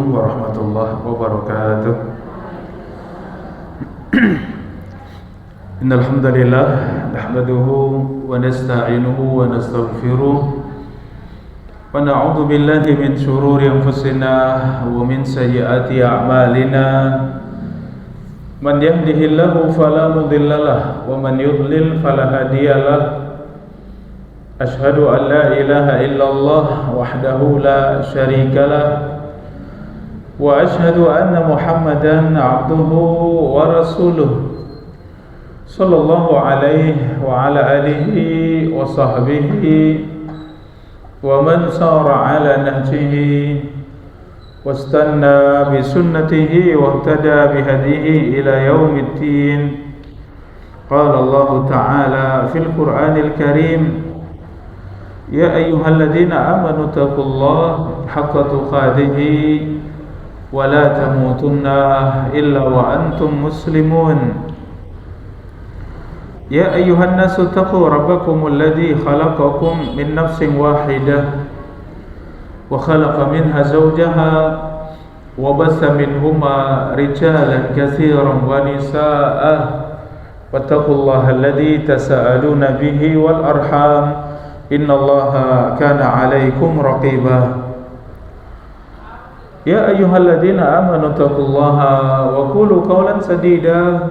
Assalamualaikum warahmatullahi wabarakatuh. Innal hamdalillah nahmaduhu wa nasta'inuhu wa nastaghfiruh wa na'udzu billahi min shururi anfusina wa min sayyiati a'malina. Man yahdihillahu fala mudhillalah wa man yudlil fala hadiyalah. Ashhadu an la ilaha illallah wahdahu la syarikalah wa ashhadu anna Muhammadan abduhu wa rasuluh sallallahu alaihi wa ala alihi wa sahbihi wa man sara ala nahjihi wastanna bi sunnatihi wa ihtada bi hadihi ila yaumiddin. Qala Allah ta'ala fil Qur'anil Karim: Ya ayyuhalladzina amanu taqullaha haqqa tuqatih wa la tamutunna illa wa antum muslimun. Ya ayyuhan nasu taqu rabbakumul ladzi khalaqakum min nafsin wahidah wa khalaqa minha zawjaha wa bassa minhuma rijalan katsiran wa nisaa'a wattaqullaha alladzi tasaaluna bihi wal arham innallaha kana 'alaikum raqiba. Ya ayyuhalladzina amanu taqullaha wa qulu qawlan sadida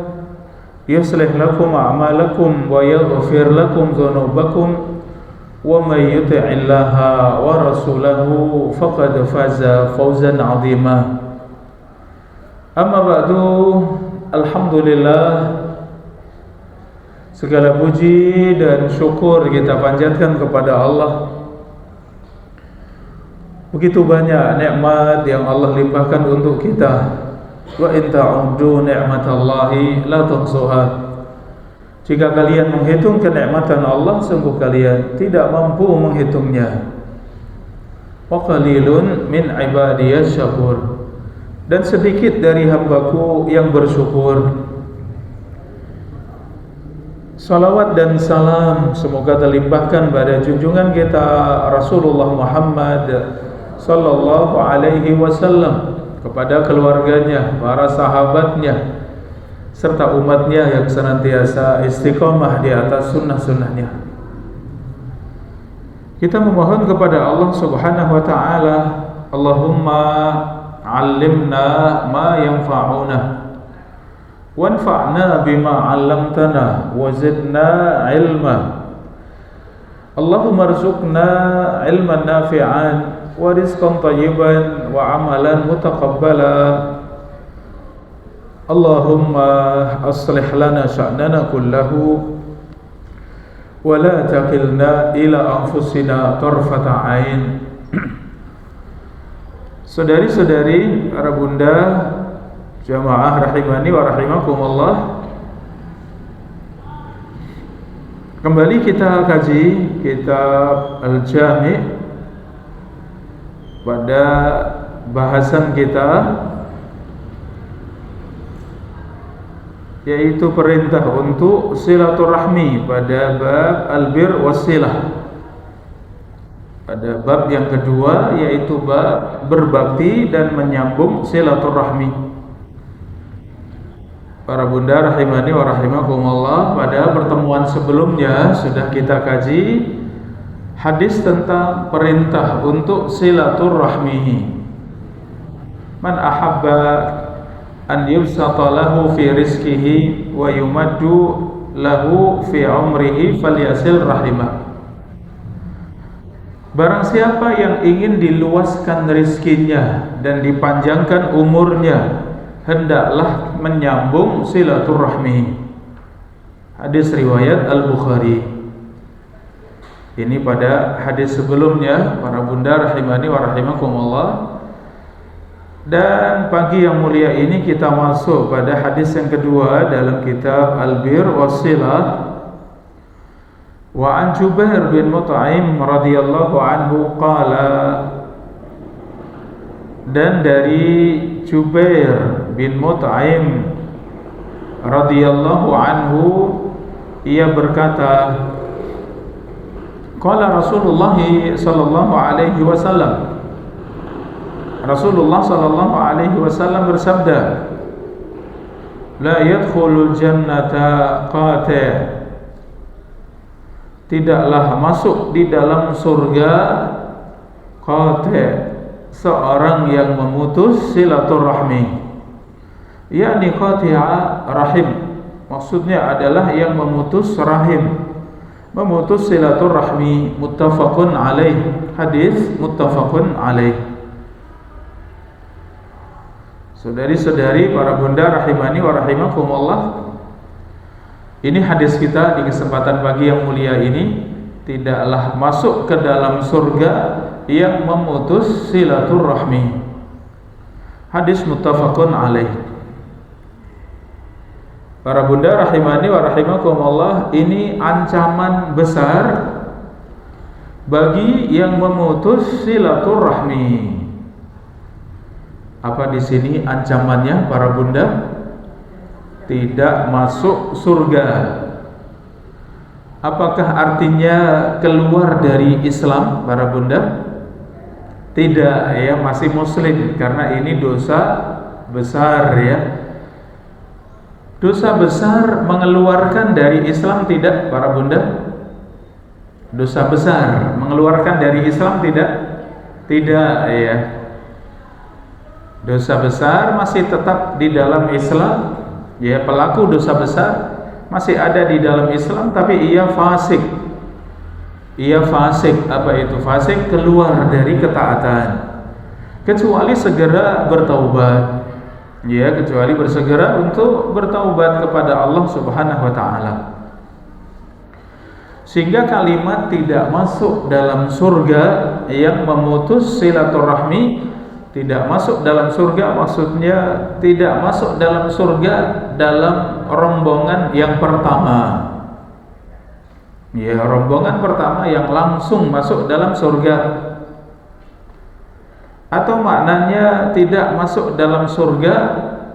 yuslih lakum a'malakum wa yaghfir lakum dhunubakum wa may yuti'illaha wa rasulahu faqad faza fawzan 'azima. Amma ba'du, alhamdulillah, segala puji dan syukur kita panjatkan kepada Allah. Begitu banyak nikmat yang Allah limpahkan untuk kita. Wa in ta'uddu ni'matallahi la tuhsuha. Jika kalian menghitung kenikmatan Allah, sungguh kalian tidak mampu menghitungnya. Wa qalilun min ibadiyasy syakur. Dan sedikit dari hambaku yang bersyukur. Salawat dan salam semoga terlimpahkan pada junjungan kita Rasulullah Muhammad sallallahu alaihi wasallam, kepada keluarganya, para sahabatnya, serta umatnya yang senantiasa istiqomah di atas sunnah-sunnahnya. Kita memohon kepada Allah subhanahu wa ta'ala, Allahumma 'allimna ma yanfa'una wanfa'na bima 'allamtana wa zidna ilma. Allahumma arzuqna ilman nafi'an wa rizqan thayyiban wa amalan mutaqabbala. Allahumma aslih lana sya'nana kullahu wa la taqilna ila anfusina tarfata ain. Saudari-saudari, para bunda, jamaah rahimani wa rahimakumullah, kembali kita kaji kitab Al-Jami' pada bahasan kita, yaitu perintah untuk silaturahmi pada bab al-bir wassilah. Pada bab yang kedua, yaitu bab berbakti dan menyambung silaturahmi. Para bunda rahimani wa rahimakumullah, pada pertemuan sebelumnya sudah kita kaji hadis tentang perintah untuk silaturahmi. Man ahabba an yubsata lahu fi rizqihi wa yumaddu lahu fi umrihi falyasil rahimah. Barang siapa yang ingin diluaskan rizkinya dan dipanjangkan umurnya, hendaklah menyambung silaturahmi. Hadis riwayat Al-Bukhari. Ini pada hadis sebelumnya, para bunda rahimani wa rahimakumullah. Dan pagi yang mulia ini kita masuk pada hadis yang kedua dalam kitab Al-Bir Wassilah. Wa an Jubair bin Mut'im radhiyallahu anhu qala, dan dari Jubair bin Mut'im radhiyallahu anhu, ia berkata, qala Rasulullah sallallahu alaihi wasallam, Rasulullah sallallahu alaihi wasallam bersabda, la yadkhulul jannata qati', tidaklah masuk di dalam surga qati', seorang yang memutus silaturahmi, yakni qati'a rahim, maksudnya adalah yang memutus rahim, memutus silaturahmi. Muttafaqun alaih, hadis muttafaqun alaih. Saudari-saudari, para bunda rahimani wa rahimakumullah, ini hadis kita di kesempatan pagi yang mulia ini, tidaklah masuk ke dalam surga yang memutus silaturahmi. Hadis muttafaqun alaih. Para bunda rahimani wa rahimakumullah, ini ancaman besar bagi yang memutus silaturahmi. Apa di sini ancamannya para bunda? Tidak masuk surga. Apakah artinya keluar dari Islam para bunda? Tidak, ya, masih muslim, karena ini dosa besar, ya. Dosa besar mengeluarkan dari Islam tidak para bunda? Dosa besar mengeluarkan dari Islam tidak? Tidak, ya. Dosa besar masih tetap di dalam Islam, ya, pelaku dosa besar masih ada di dalam Islam, tapi ia fasik. Ia fasik. Apa itu fasik? Keluar dari ketaatan, kecuali segera bertaubat, ya, kecuali bersegera untuk bertaubat kepada Allah Subhanahu wa taala. Sehingga kalimat tidak masuk dalam surga yang memutus silaturahmi, tidak masuk dalam surga maksudnya tidak masuk dalam surga dalam rombongan yang pertama, ya, rombongan pertama yang langsung masuk dalam surga. Atau maknanya tidak masuk dalam surga,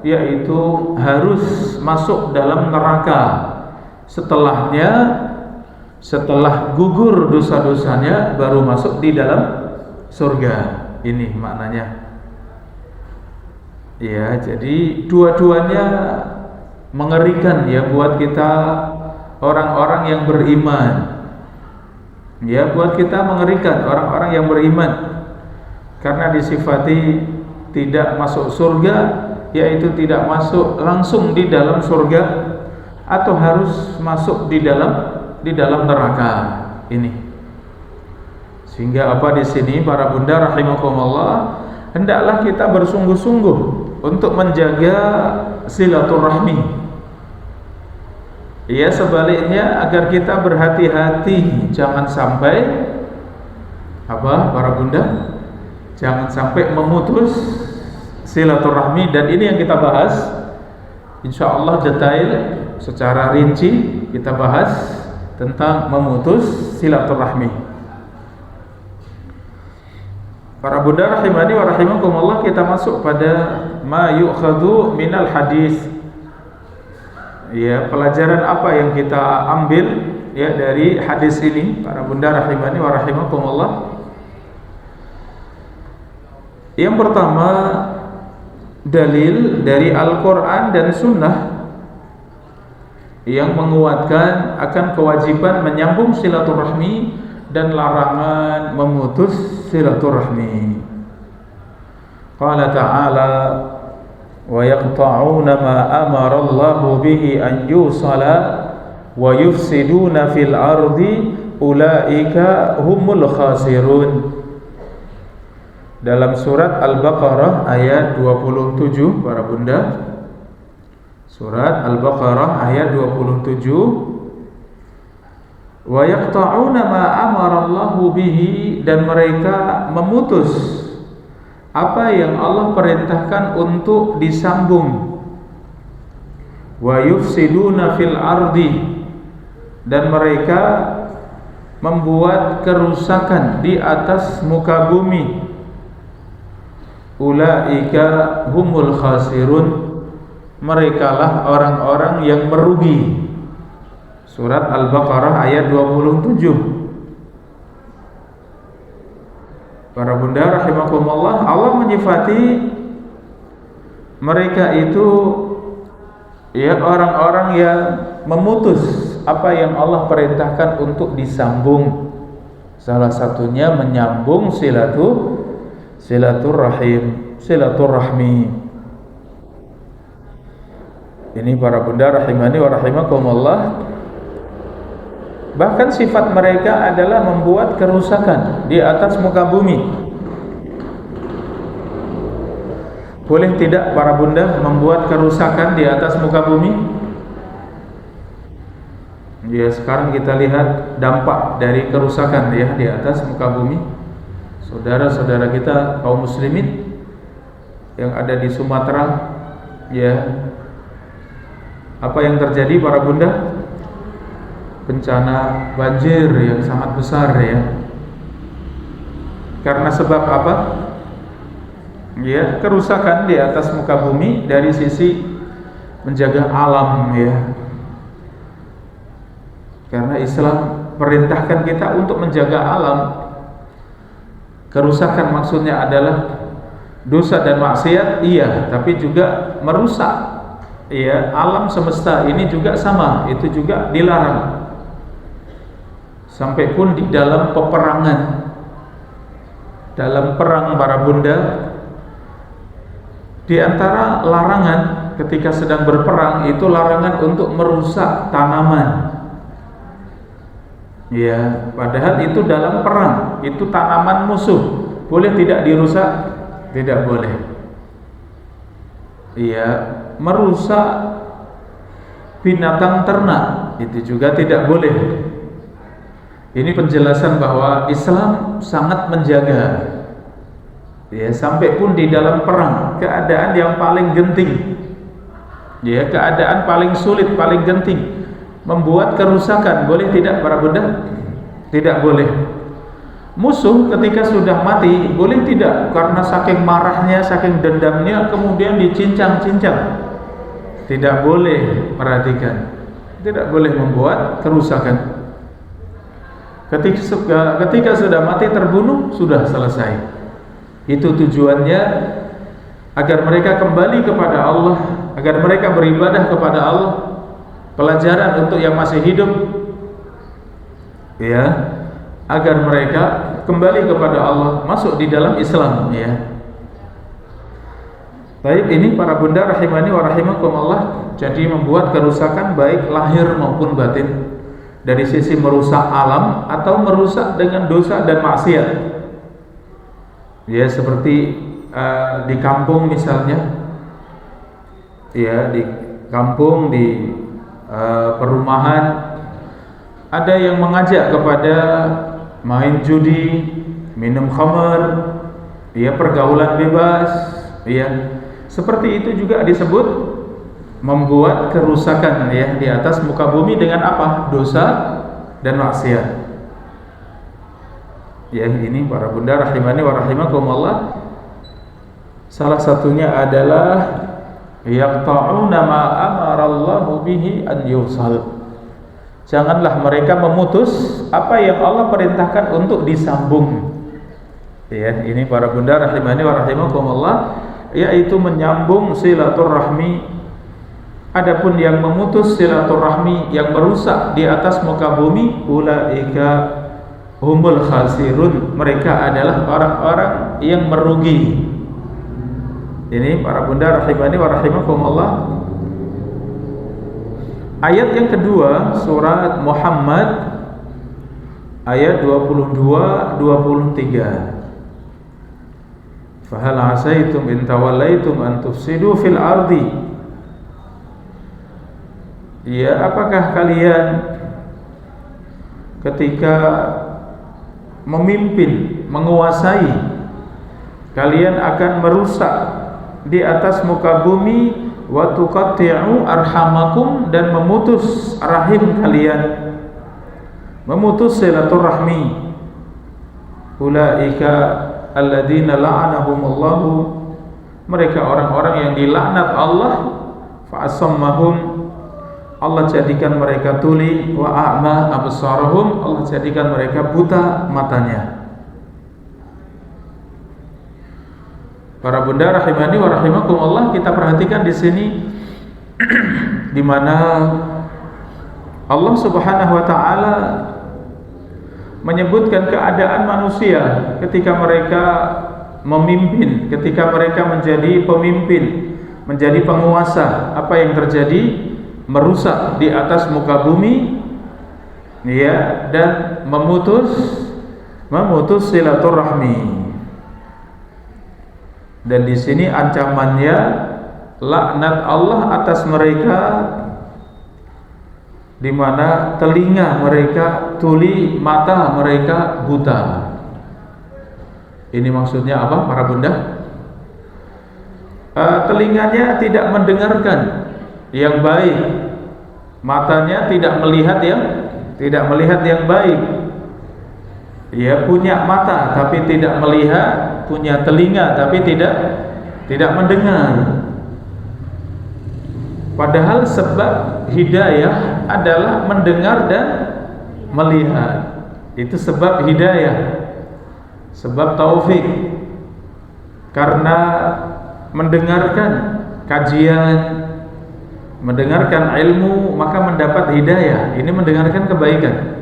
yaitu harus masuk dalam neraka setelahnya, setelah gugur dosa-dosanya baru masuk di dalam surga. Ini maknanya. Ya, jadi dua-duanya mengerikan, ya, buat kita orang-orang yang beriman. Ya, buat kita mengerikan orang-orang yang beriman, karena disifati tidak masuk surga, yaitu tidak masuk langsung di dalam surga, atau harus masuk di dalam neraka ini. Sehingga apa di sini para bunda rahimakumullah, hendaklah kita bersungguh-sungguh untuk menjaga silaturahmi. Ya, sebaliknya agar kita berhati-hati, jangan sampai apa para bunda? Jangan sampai memutus silaturahmi. Dan ini yang kita bahas, insyaallah detail secara rinci kita bahas tentang memutus silaturahmi. Para bunda rahimani wa rahimakumullah, kita masuk pada ma yu'khadhu minal hadis. Ya, pelajaran apa yang kita ambil, ya, dari hadis ini para bunda rahimani wa rahimakumullah. Yang pertama, dalil dari Al-Quran dan Sunnah yang menguatkan akan kewajiban menyambung silaturahmi dan larangan memutus silaturahmi. Qala ta'ala, wa yaqta'una ma amara Allahu bihi an yusala wa yufsiduna fil ardi ulaika humul khasirun. Dalam surat Al-Baqarah ayat 27 para bunda. Surat Al-Baqarah ayat 27. Wa yaqta'una ma amara Allahu bihi, dan mereka memutus apa yang Allah perintahkan untuk disambung. Wa yufsiduna fil ardi, dan mereka membuat kerusakan di atas muka bumi. Ulaika humul khasirun, merekalah orang-orang yang merugi. Surat Al-Baqarah ayat 27. para bunda rahimakumullah, Allah menyifati mereka itu ya orang-orang yang memutus apa yang Allah perintahkan untuk disambung. Salah satunya menyambung silaturahmi. Ini para bunda rahimani wa rahimakumullah. Bahkan sifat mereka adalah membuat kerusakan di atas muka bumi. Boleh tidak para bunda membuat kerusakan di atas muka bumi? Ya, sekarang kita lihat dampak dari kerusakan ya di atas muka bumi. Saudara-saudara kita kaum muslimin yang ada di Sumatera, ya, apa yang terjadi para bunda? Bencana banjir yang sangat besar ya. Karena sebab apa? Ya, kerusakan di atas muka bumi dari sisi menjaga alam ya. Karena Islam perintahkan kita untuk menjaga alam. Kerusakan maksudnya adalah dosa dan maksiat, iya, tapi juga merusak ya alam semesta ini juga sama, itu juga dilarang. Sampai pun di dalam peperangan, dalam perang para bunda, di antara larangan ketika sedang berperang itu larangan untuk merusak tanaman. Ya, padahal itu dalam perang, itu tanaman musuh. Boleh tidak dirusak? Tidak boleh. Iya, merusak binatang ternak itu juga tidak boleh. Ini penjelasan bahwa Islam sangat menjaga. Ya, sampai pun di dalam perang, keadaan yang paling genting. Ya, keadaan paling sulit, paling genting, membuat kerusakan, boleh tidak para bunda? Tidak boleh. Musuh ketika sudah mati, boleh tidak? Karena saking marahnya, saking dendamnya, kemudian dicincang-cincang. Tidak boleh, perhatikan. Tidak boleh membuat kerusakan. Ketika sudah mati terbunuh, sudah selesai. Itu tujuannya agar mereka kembali kepada Allah, agar mereka beribadah kepada Allah. Pelajaran untuk yang masih hidup, ya, agar mereka kembali kepada Allah, masuk di dalam Islam, ya. Baik, ini para bunda rahimani wa rahimakumullah, jadi membuat kerusakan baik lahir maupun batin, dari sisi merusak alam atau merusak dengan dosa dan maksiat. Ya, seperti di kampung misalnya, ya, di kampung, di perumahan, ada yang mengajak kepada main judi, minum khamar, ya, pergaulan bebas, ya. Seperti itu juga disebut membuat kerusakan ya di atas muka bumi dengan apa? Dosa dan maksiat. Ya, ini para bunda rahimani wa rahimakumullah. Salah satunya adalah yaqta'una ma amarallahu bihi an yusal. Janganlah mereka memutus apa yang Allah perintahkan untuk disambung. Ya, ini para bunda rahimani wa rahimakumullah, yaitu menyambung silaturahmi. Adapun yang memutus silaturahmi, yang merusak di atas muka bumi, ulaika humul khasirun, mereka adalah orang-orang yang merugi. Ini para bunda rahimani wa rahimakumullah. Ayat yang kedua, surat Muhammad ayat 22-23. Fahal asaitum in tawallaitum an tufsidu fil ardi. Ya, apakah kalian ketika memimpin, menguasai, kalian akan merusak di atas muka bumi, wa tuqatti'u arhamakum, dan memutus rahim kalian, memutus silaturahmi. Ulaika alladzina la'anahumullahu, mereka orang-orang yang dilaknat Allah, fa asammahum, Allah jadikan mereka tuli, wa a'ma absarahum, Allah jadikan mereka buta matanya. Para bunda rahimani wa rahimakumullah, kita perhatikan di sini di mana Allah Subhanahu wa taala menyebutkan keadaan manusia ketika mereka memimpin, ketika mereka menjadi pemimpin, menjadi penguasa. Apa yang terjadi? Merusak di atas muka bumi, ya, dan memutus silaturahmi. Dan di sini ancamannya laknat Allah atas mereka, di mana telinga mereka tuli, mata mereka buta. Ini maksudnya apa, para bunda? Telinganya tidak mendengarkan yang baik, matanya tidak melihat yang baik. Ya, punya mata tapi tidak melihat, punya telinga tapi tidak mendengar. Padahal sebab hidayah adalah mendengar dan melihat. Itu sebab hidayah, sebab taufik. Karena mendengarkan kajian, mendengarkan ilmu, maka mendapat hidayah. Ini mendengarkan kebaikan.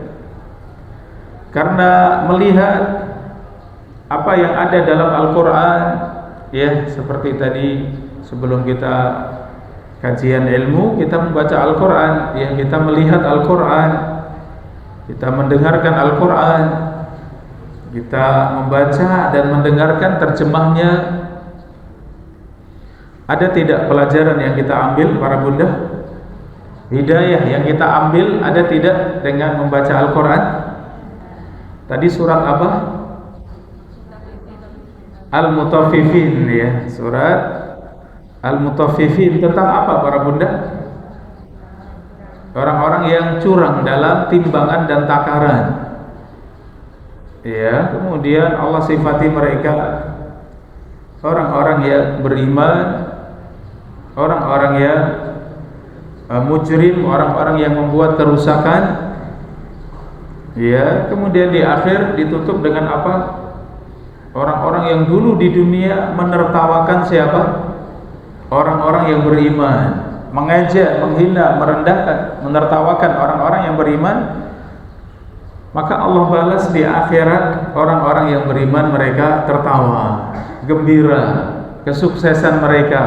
Karena melihat apa yang ada dalam Al-Quran, ya, seperti tadi sebelum kita kajian ilmu, kita membaca Al-Quran, ya, kita melihat Al-Quran, kita mendengarkan Al-Quran, kita membaca dan mendengarkan terjemahnya. Ada tidak pelajaran yang kita ambil, para bunda? Hidayah yang kita ambil ada tidak dengan membaca Al-Quran? Tadi surat apa? Al-Mutaffifin, ya, surat Al-Mutaffifin. Tentang apa, para bunda? Orang-orang yang curang dalam timbangan dan takaran. Ya, kemudian Allah sifati mereka orang-orang yang beriman, orang-orang yang mujrim, orang-orang yang membuat kerusakan. Ya, kemudian di akhir ditutup dengan apa? Orang-orang yang dulu di dunia menertawakan siapa? Orang-orang yang beriman, mengejek, menghina, merendahkan, menertawakan orang-orang yang beriman. Maka Allah balas di akhirat, orang-orang yang beriman mereka tertawa, gembira, kesuksesan mereka.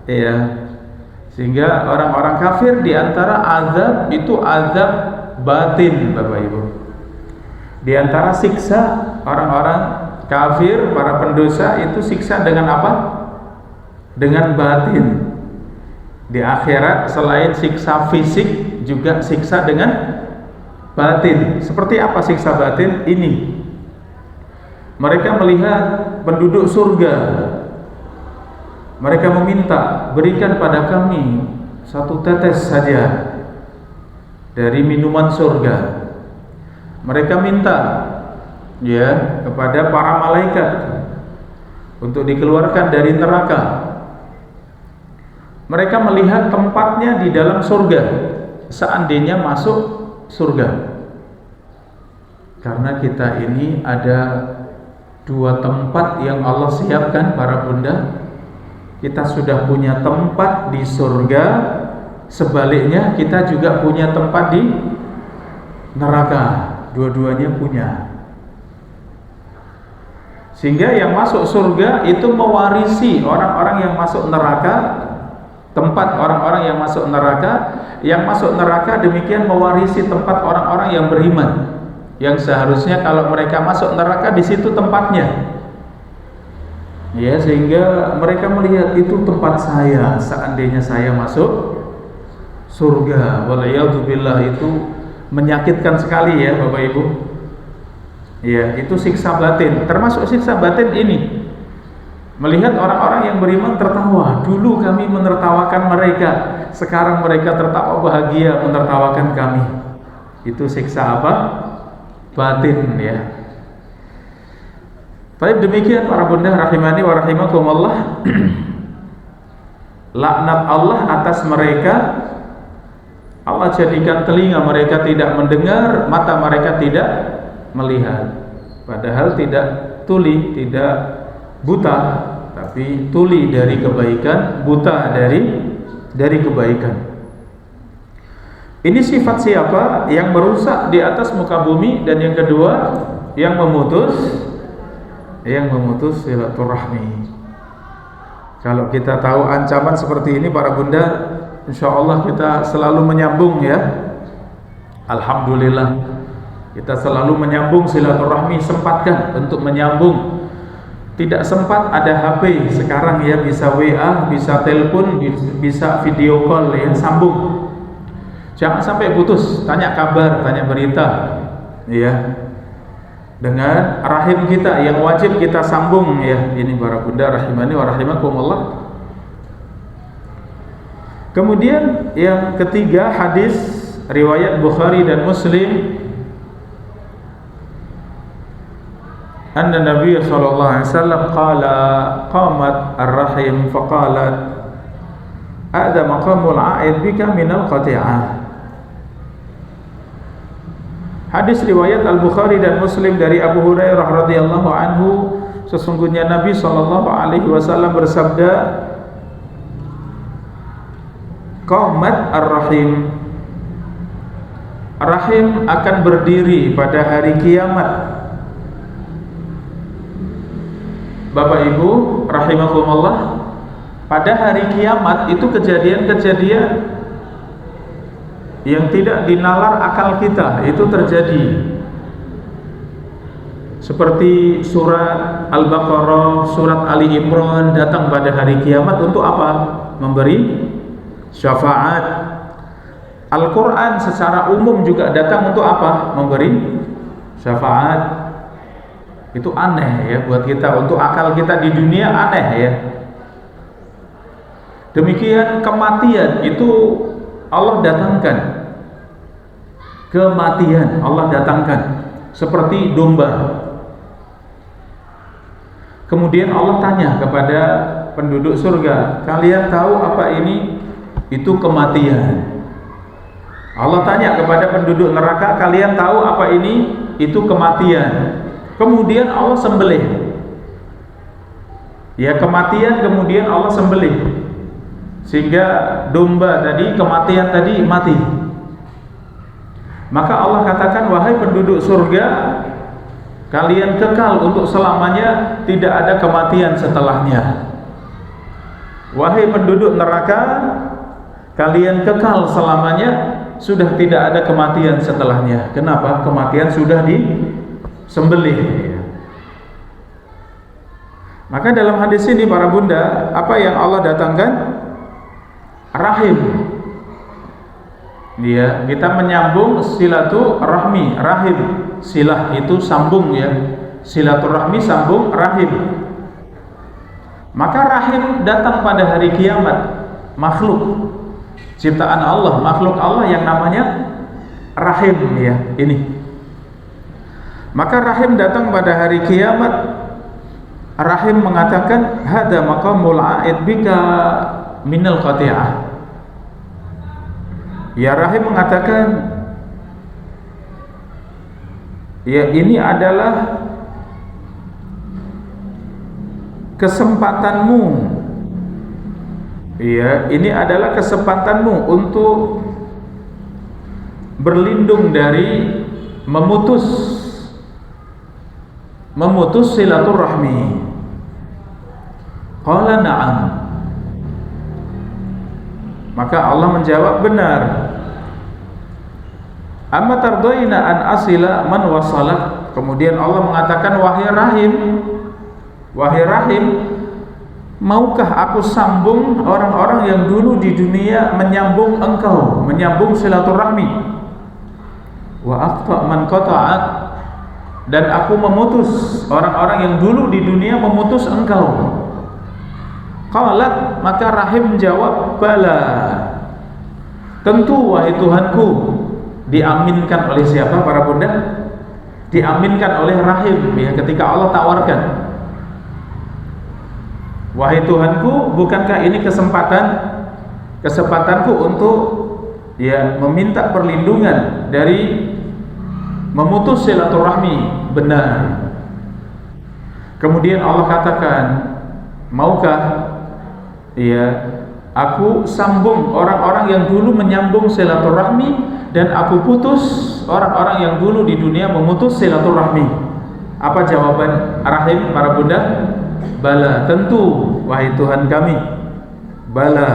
Ya. Sehingga orang-orang kafir di antara azab itu azab batin, Bapak Ibu. Di antara siksa orang-orang kafir, para pendosa, itu siksa dengan apa? Dengan batin. Di akhirat selain siksa fisik juga siksa dengan batin. Seperti apa siksa batin ini? Mereka melihat penduduk surga, mereka meminta, berikan pada kami satu tetes saja dari minuman surga. Mereka minta, ya, kepada para malaikat untuk dikeluarkan dari neraka. Mereka melihat tempatnya di dalam surga, seandainya masuk surga. Karena kita ini ada dua tempat yang Allah siapkan, para bunda. Kita sudah punya tempat di surga, sebaliknya kita juga punya tempat di neraka. Dua-duanya punya. Sehingga yang masuk surga itu mewarisi orang-orang yang masuk neraka. Tempat orang-orang yang masuk neraka, yang masuk neraka demikian mewarisi tempat orang-orang yang beriman, yang seharusnya kalau mereka masuk neraka di situ tempatnya. Ya, sehingga mereka melihat itu tempat saya seandainya saya masuk surga. Waliyadzubillah, itu menyakitkan sekali, ya Bapak Ibu. Ya, itu siksa batin. Termasuk siksa batin ini, melihat orang-orang yang beriman tertawa. Dulu kami menertawakan mereka, sekarang mereka tertawa bahagia menertawakan kami. Itu siksa apa? Batin, ya. Baik, demikian para bunda rahimani wa rahimakumullah. Laknat Allah atas mereka. Allah jadikan telinga mereka tidak mendengar, mata mereka tidak melihat. Padahal tidak tuli, tidak buta, tapi tuli dari kebaikan, buta dari kebaikan. Ini sifat siapa? Yang merusak di atas muka bumi, dan yang kedua yang memutus silaturahmi. Kalau kita tahu ancaman seperti ini para bunda, insya Allah kita selalu menyambung ya. Alhamdulillah, kita selalu menyambung silaturahmi, sempatkan untuk menyambung. Tidak sempat ada HP sekarang ya, bisa WA, bisa telepon, bisa video call ya, sambung. Jangan sampai putus, tanya kabar, tanya berita ya. Dengan rahim kita yang wajib kita sambung ya. Ini para bunda rahimani wa rahimakumullah. Kemudian yang ketiga, hadis riwayat Bukhari dan Muslim, anna Nabi sallallahu alaihi wasallam qala qamat ar-rahim faqalat ada maqamul a'id bika minal qati'ah. Hadis riwayat Al-Bukhari dan Muslim dari Abu Hurairah radhiyallahu anhu, sesungguhnya Nabi sallallahu alaihi wasallam bersabda, qamat ar-rahim, rahim akan berdiri pada hari kiamat. Bapak Ibu rahimakumullah, pada hari kiamat itu kejadian-kejadian yang tidak dinalar akal kita itu terjadi. Seperti surat Al-Baqarah, surat Ali Imran datang pada hari kiamat untuk apa? Memberi syafaat. Al-Quran secara umum juga datang untuk apa? Memberi syafaat. Itu aneh ya buat kita, untuk akal kita di dunia aneh ya. Demikian kematian itu Allah datangkan. Kematian Allah datangkan seperti domba. Kemudian Allah tanya kepada penduduk surga, kalian tahu apa ini? Itu kematian. Allah tanya kepada penduduk neraka, kalian tahu apa ini? Itu kematian. Kemudian Allah sembelih. Ya, kematian kemudian Allah sembelih. Sehingga domba tadi, kematian tadi mati. Maka Allah katakan, wahai penduduk surga, kalian kekal untuk selamanya, tidak ada kematian setelahnya. Wahai penduduk neraka, kalian kekal selamanya, sudah tidak ada kematian setelahnya. Kenapa? Kematian sudah disembelih. Maka dalam hadis ini para bunda, apa yang Allah datangkan? Rahim. Ya, kita menyambung silaturahmi, rahim. Silah itu sambung ya. Silaturahmi sambung rahim. Maka rahim datang pada hari kiamat. Makhluk ciptaan Allah, makhluk Allah yang namanya rahim ya, ini. Maka rahim datang pada hari kiamat. Rahim mengatakan, hada maqamul a'id bika minal qati'ah. Ya, rahim mengatakan, ya ini adalah kesempatanmu. Ya, ini adalah kesempatanmu untuk berlindung dari memutus silaturahmi. Qala na'am. Maka Allah menjawab, benar. Amma tardaina an asila man wasalak. Kemudian Allah mengatakan, wahai rahim, maukah aku sambung orang-orang yang dulu di dunia menyambung engkau, menyambung silaturahmi? Wa aqta man qata'ak, dan aku memutus orang-orang yang dulu di dunia memutus engkau. Qalat, maka rahim menjawab, bala, tentu wahai Tuhanku. Diaminkan oleh siapa para bunda? Diaminkan oleh rahim ya, ketika Allah tawarkan, wahai Tuhanku, bukankah ini kesempatanku untuk ya meminta perlindungan dari memutus silaturahmi? Benar. Kemudian Allah katakan, Maukah aku sambung orang-orang yang dulu menyambung silaturahmi, dan aku putus orang-orang yang dulu di dunia memutus silaturahmi? Apa jawaban Rahim, para bunda? Bala, tentu wahai Tuhan kami. Bala.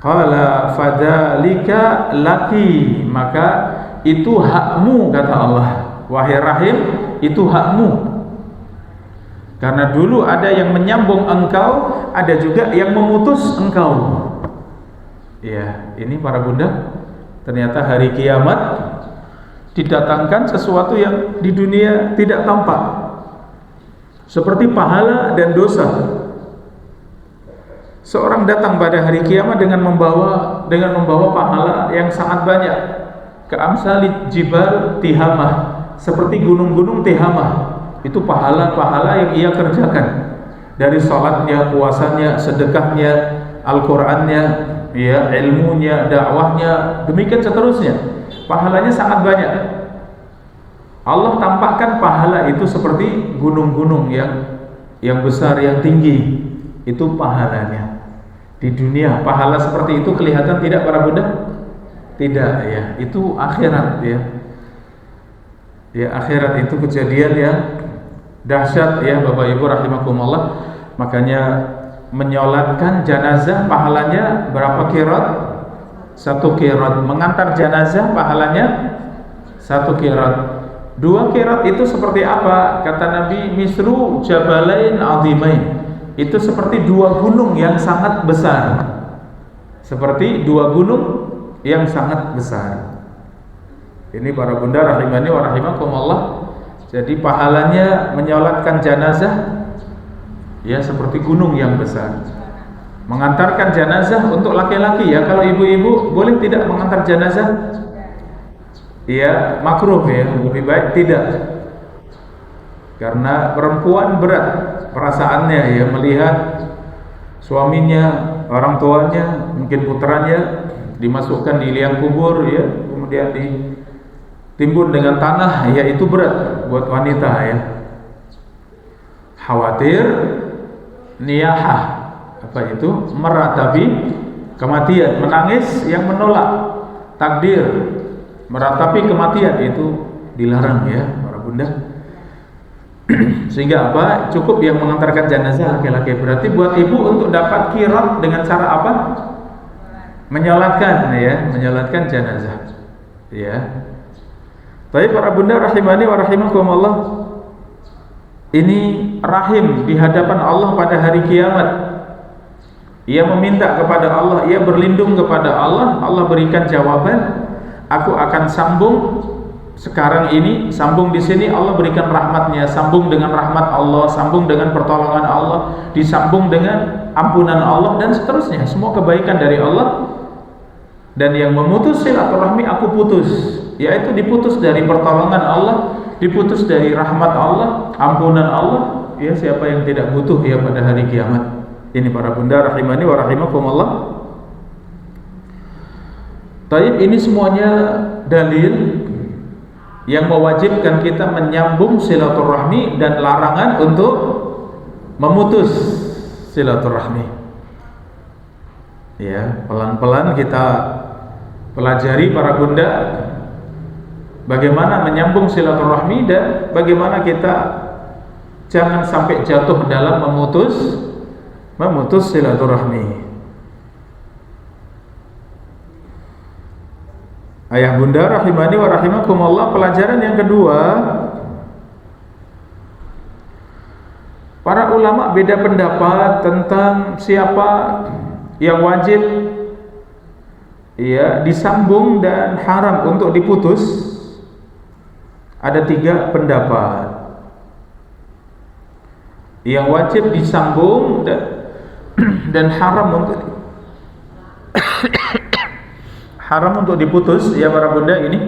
Qala fadzalika laki, maka itu hakmu, kata Allah. Wahai Rahim, itu hakmu. Karena dulu ada yang menyambung engkau, ada juga yang memutus engkau. Ya, ini para bunda, ternyata hari kiamat didatangkan sesuatu yang di dunia tidak tampak, seperti pahala dan dosa. Seorang datang pada hari kiamat dengan membawa pahala yang sangat banyak, keamsali jibal tihamah, seperti gunung-gunung Tihamah. Itu pahala-pahala yang ia kerjakan, dari salatnya, puasanya, sedekahnya, Al-Qur'annya, ilmunya, dakwahnya, demikian seterusnya. Pahalanya sangat banyak. Allah tampakkan pahala itu seperti gunung-gunung yang besar, yang tinggi. Itu pahalanya. Di dunia pahala seperti itu kelihatan tidak, para bunda? Tidak, itu akhirat, akhirat itu kejadian yang dahsyat, Bapak Ibu rahimakumullah. Makanya menyolatkan janazah pahalanya berapa qirat? 1 qirat. Mengantar janazah pahalanya 1 qirat. 2 qirat itu seperti apa? Kata Nabi, misru jabalain azimain. Itu seperti 2 gunung yang sangat besar. Seperti 2 gunung yang sangat besar. Ini para bunda rahimani wa rahimakumullah. Jadi pahalanya menyolatkan janazah seperti gunung yang besar. Mengantarkan janazah untuk laki-laki, kalau ibu-ibu boleh tidak mengantar janazah? Makruh, lebih baik tidak. Karena perempuan berat perasaannya, melihat suaminya, orang tuanya, mungkin putranya dimasukkan di liang kubur, kemudian ditimbun dengan tanah, itu berat buat wanita, khawatir niyahah, meratapi kematian, menangis yang menolak takdir, meratapi kematian, itu dilarang, para bunda. Sehingga cukup yang mengantarkan jenazah laki-laki. Berarti buat ibu untuk dapat qirat dengan cara apa? Menyolatkan, menyolatkan jenazah, Tapi para bunda rahimani wa rahimakumullah, ini Rahim di hadapan Allah pada hari kiamat. Ia meminta kepada Allah, ia berlindung kepada Allah. Allah berikan jawaban, aku akan sambung sekarang ini, sambung di sini. Allah berikan rahmatnya, sambung dengan rahmat Allah, sambung dengan pertolongan Allah, disambung dengan ampunan Allah, dan seterusnya. Semua kebaikan dari Allah. Dan yang memutus silaturahmi aku putus, yaitu diputus dari pertolongan Allah, diputus dari rahmat Allah, ampunan Allah. Siapa yang tidak butuh pada hari kiamat. Ini para bunda rahimani wa rahimakumullah. Taib, ini semuanya dalil yang mewajibkan kita menyambung silaturahmi dan larangan untuk memutus silaturahmi. Pelan-pelan kita pelajari para bunda bagaimana menyambung silaturahmi dan bagaimana kita jangan sampai jatuh dalam memutus silaturahmi. Ayah bunda rahimani wa rahimakumullah, pelajaran yang kedua, para ulama beda pendapat tentang siapa yang wajib disambung dan haram untuk diputus. Ada 3 pendapat. Yang wajib disambung dan haram untuk diputus, para bunda, ini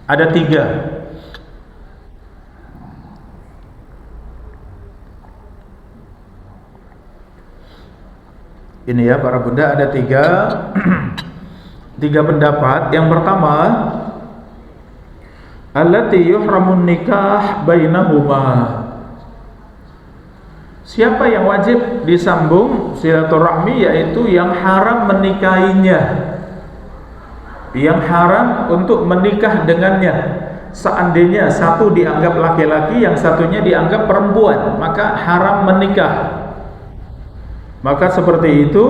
ada 3. Ini para bunda, ada 3 pendapat. Yang pertama, allati yuhramun nikah bainahuma, Siapa yang wajib disambung silaturahmi? Yaitu yang haram menikahinya, yang haram untuk menikah dengannya. Seandainya satu dianggap laki-laki, yang satunya dianggap perempuan, maka haram menikah. Maka seperti itu,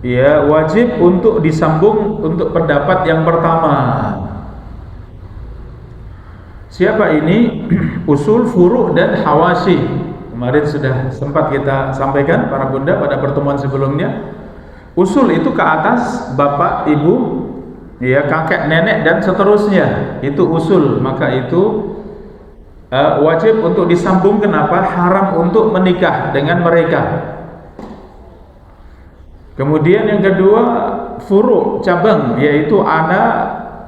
ya wajib untuk disambung untuk pendapat yang pertama. Siapa ini? Usul, furu' dan hawasi. Kemarin sudah sempat kita sampaikan para bunda pada pertemuan sebelumnya. Usul itu ke atas, bapak, ibu, ya kakek, nenek dan seterusnya. Itu usul, maka itu wajib untuk disambung. Kenapa? Haram untuk menikah dengan mereka. Kemudian yang kedua, furu', cabang, yaitu anak,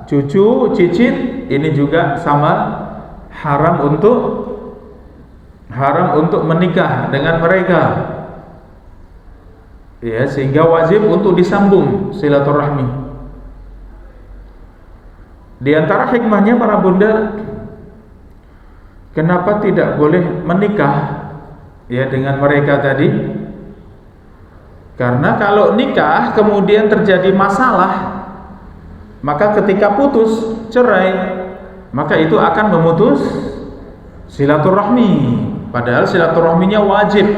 cucu, cicit. Ini juga sama, haram untuk menikah dengan mereka. Ya, sehingga wajib untuk disambung silaturahmi. Di antara hikmahnya para bunda, kenapa tidak boleh menikah ya dengan mereka tadi? Karena kalau nikah kemudian terjadi masalah, maka ketika putus, cerai, maka itu akan memutus silaturahmi. Padahal silaturahminya wajib.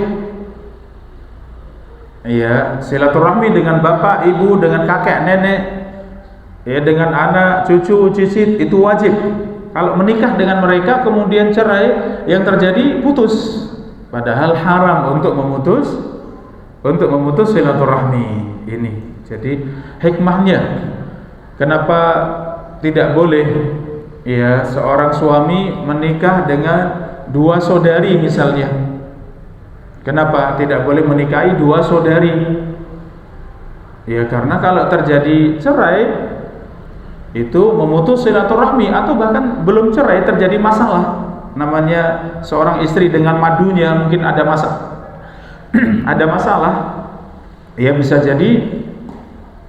Ya, silaturahmi dengan bapak, ibu, dengan kakek, nenek, ya, dengan anak, cucu, cicit itu wajib. Kalau menikah dengan mereka kemudian cerai, yang terjadi putus. Padahal haram untuk memutus silaturahmi ini. Jadi hikmahnya, kenapa tidak boleh ya seorang suami menikah dengan dua saudari misalnya? Kenapa tidak boleh menikahi dua saudari? Ya karena kalau terjadi cerai itu memutus silaturahmi, atau bahkan belum cerai terjadi masalah. Namanya seorang istri dengan madunya mungkin ada masalah. Ya bisa jadi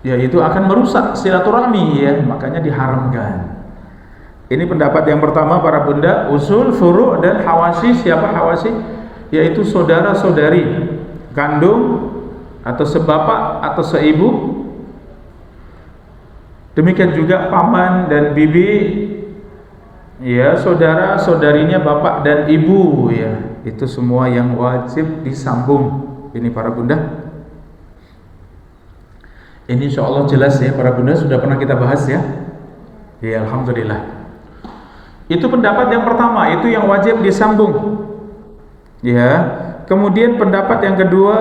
ya itu akan merusak silaturahmi, ya makanya diharamkan. Ini pendapat yang pertama para bunda, usul, furu' dan hawasi. Siapa hawasi? Yaitu saudara-saudari kandung atau sebapak atau seibu. Demikian juga paman dan bibi, ya saudara-saudarinya bapak dan ibu, ya itu semua yang wajib disambung. Ini para bunda. Ini insya Allah jelas ya para bunda, sudah pernah kita bahas ya. Ya alhamdulillah. Itu pendapat yang pertama, itu yang wajib disambung. Ya, kemudian pendapat yang kedua,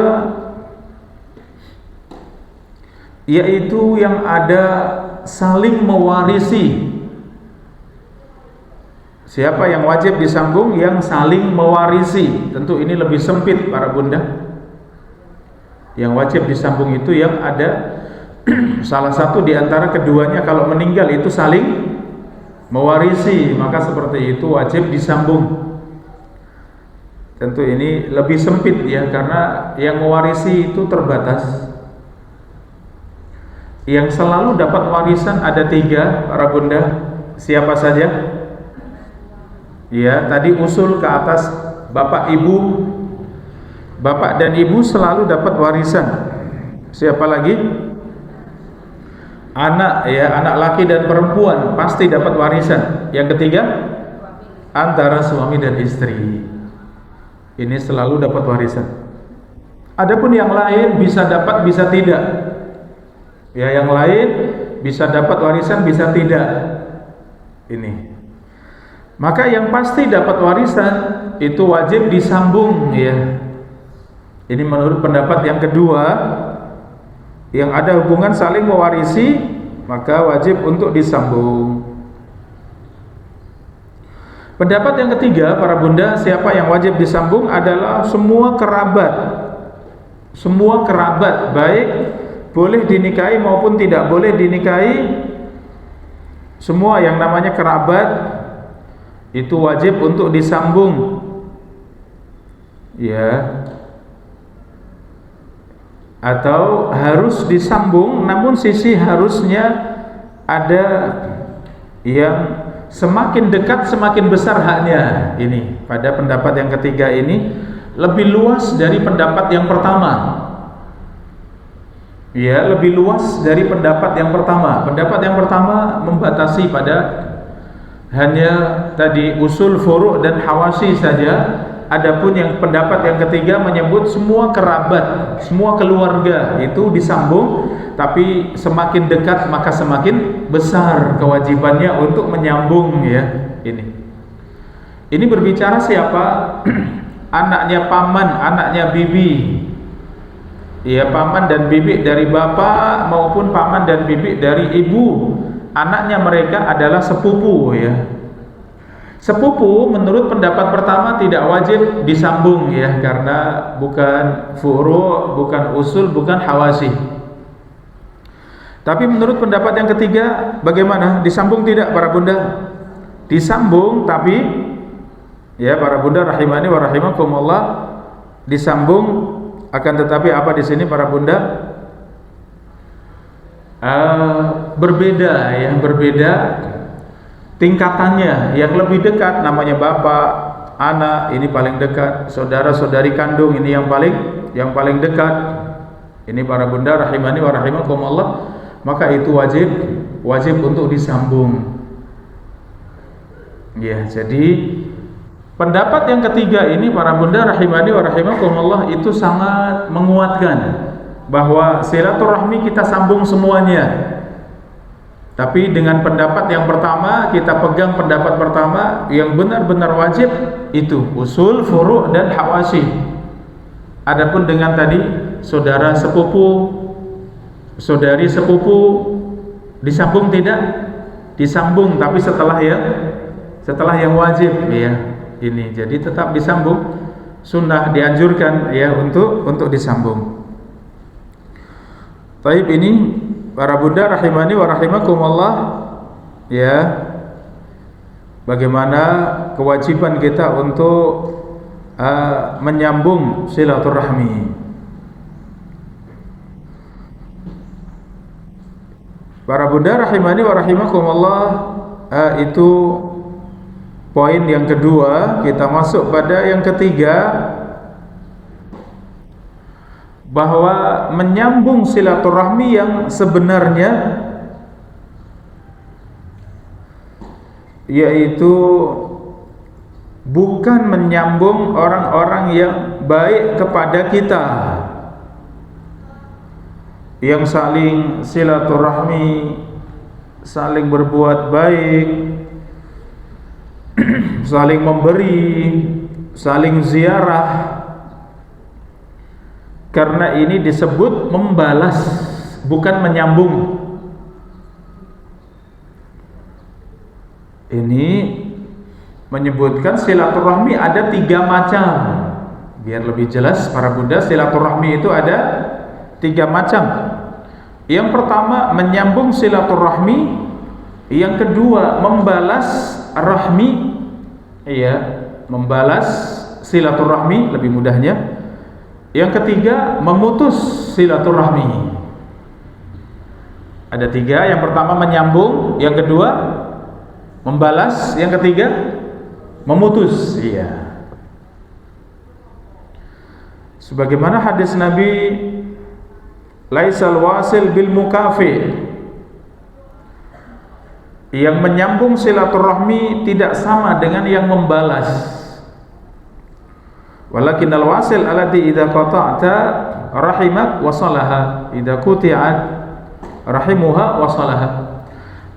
yaitu yang ada saling mewarisi. Siapa yang wajib disambung? Yang saling mewarisi. Tentu ini lebih sempit para bunda. Yang wajib disambung itu yang ada salah satu di antara keduanya kalau meninggal itu saling mewarisi, maka seperti itu wajib disambung. Tentu ini lebih sempit ya, karena yang mewarisi itu terbatas. Yang selalu dapat warisan ada 3 para bunda. Siapa saja? Ya, tadi usul ke atas, bapak ibu. Bapak dan ibu selalu dapat warisan. Siapa lagi? Anak, ya, anak laki dan perempuan pasti dapat warisan. Yang ketiga, antara suami dan istri. Ini selalu dapat warisan. Adapun yang lain bisa dapat, bisa tidak. Ya, yang lain bisa dapat warisan, bisa tidak. Ini. Maka yang pasti dapat warisan itu wajib disambung, ya. Ini menurut pendapat yang kedua, yang ada hubungan saling mewarisi, maka wajib untuk disambung. Pendapat yang ketiga para bunda, siapa yang wajib disambung adalah semua kerabat. Semua kerabat, baik boleh dinikahi maupun tidak boleh dinikahi, semua yang namanya kerabat itu wajib untuk disambung. Ya. Atau harus disambung, namun sisi harusnya ada yang semakin dekat semakin besar haknya. Ini pada pendapat yang ketiga ini lebih luas dari pendapat yang pertama. Ya, lebih luas dari pendapat yang pertama. Pendapat yang pertama membatasi pada hanya tadi usul, furu' dan hawasi saja. Adapun yang pendapat yang ketiga menyebut semua kerabat, semua keluarga itu disambung, tapi semakin dekat maka semakin besar kewajibannya untuk menyambung, ya. Ini berbicara siapa? Anaknya paman, anaknya bibi. Ya, paman dan bibi dari bapak maupun paman dan bibi dari ibu. Anaknya mereka adalah sepupu, ya. Sepupu menurut pendapat pertama tidak wajib disambung, ya, karena bukan furu', bukan usul, bukan hawasi. Tapi menurut pendapat yang ketiga bagaimana? Disambung tidak para bunda? Disambung, tapi ya para bunda rahimani wa rahimakumullah, disambung, akan tetapi apa di sini para bunda? Berbeda, ya, berbeda tingkatannya. Yang lebih dekat namanya bapak, anak ini paling dekat, saudara-saudari kandung ini yang paling dekat. Ini para bunda rahimani wa rahimakumullah, maka itu wajib untuk disambung. Ya, jadi pendapat yang ketiga ini para bunda rahimani wa rahimakumullah itu sangat menguatkan bahwa silaturahmi kita sambung semuanya. Tapi dengan pendapat yang pertama, kita pegang pendapat pertama yang benar-benar wajib itu usul, furu' dan hawasi. Adapun dengan tadi saudara sepupu, saudari sepupu, disambung tidak? Disambung, tapi setelah yang wajib, ya. Ini jadi tetap disambung, sunnah dianjurkan, ya, untuk disambung. Taib, ini para bunda rahimani wa rahimakumullah, ya, bagaimana kewajiban kita untuk menyambung silaturahmi. Para bunda rahimani wa rahimakumullah, itu poin yang kedua. Kita masuk pada yang ketiga, bahwa menyambung silaturahmi yang sebenarnya yaitu bukan menyambung orang-orang yang baik kepada kita, yang saling silaturahmi, saling berbuat baik, saling memberi, saling ziarah. Karena ini disebut membalas, bukan menyambung. Ini menyebutkan silaturahmi ada 3 macam. Biar lebih jelas para bunda, silaturahmi itu ada 3 macam. Yang pertama menyambung silaturahmi, yang kedua membalas rahmi, iya, membalas silaturahmi lebih mudahnya. Yang ketiga memutus silaturahmi. Ada 3. Yang pertama menyambung, yang kedua membalas, yang ketiga memutus. Iya. Sebagaimana hadis Nabi, laisal wasil bil mukafi, yang menyambung silaturahmi tidak sama dengan yang membalas. Walakinnal wasil allati idza qata'ta rahimak wa salaha, idza quti'at rahimuha wa salaha.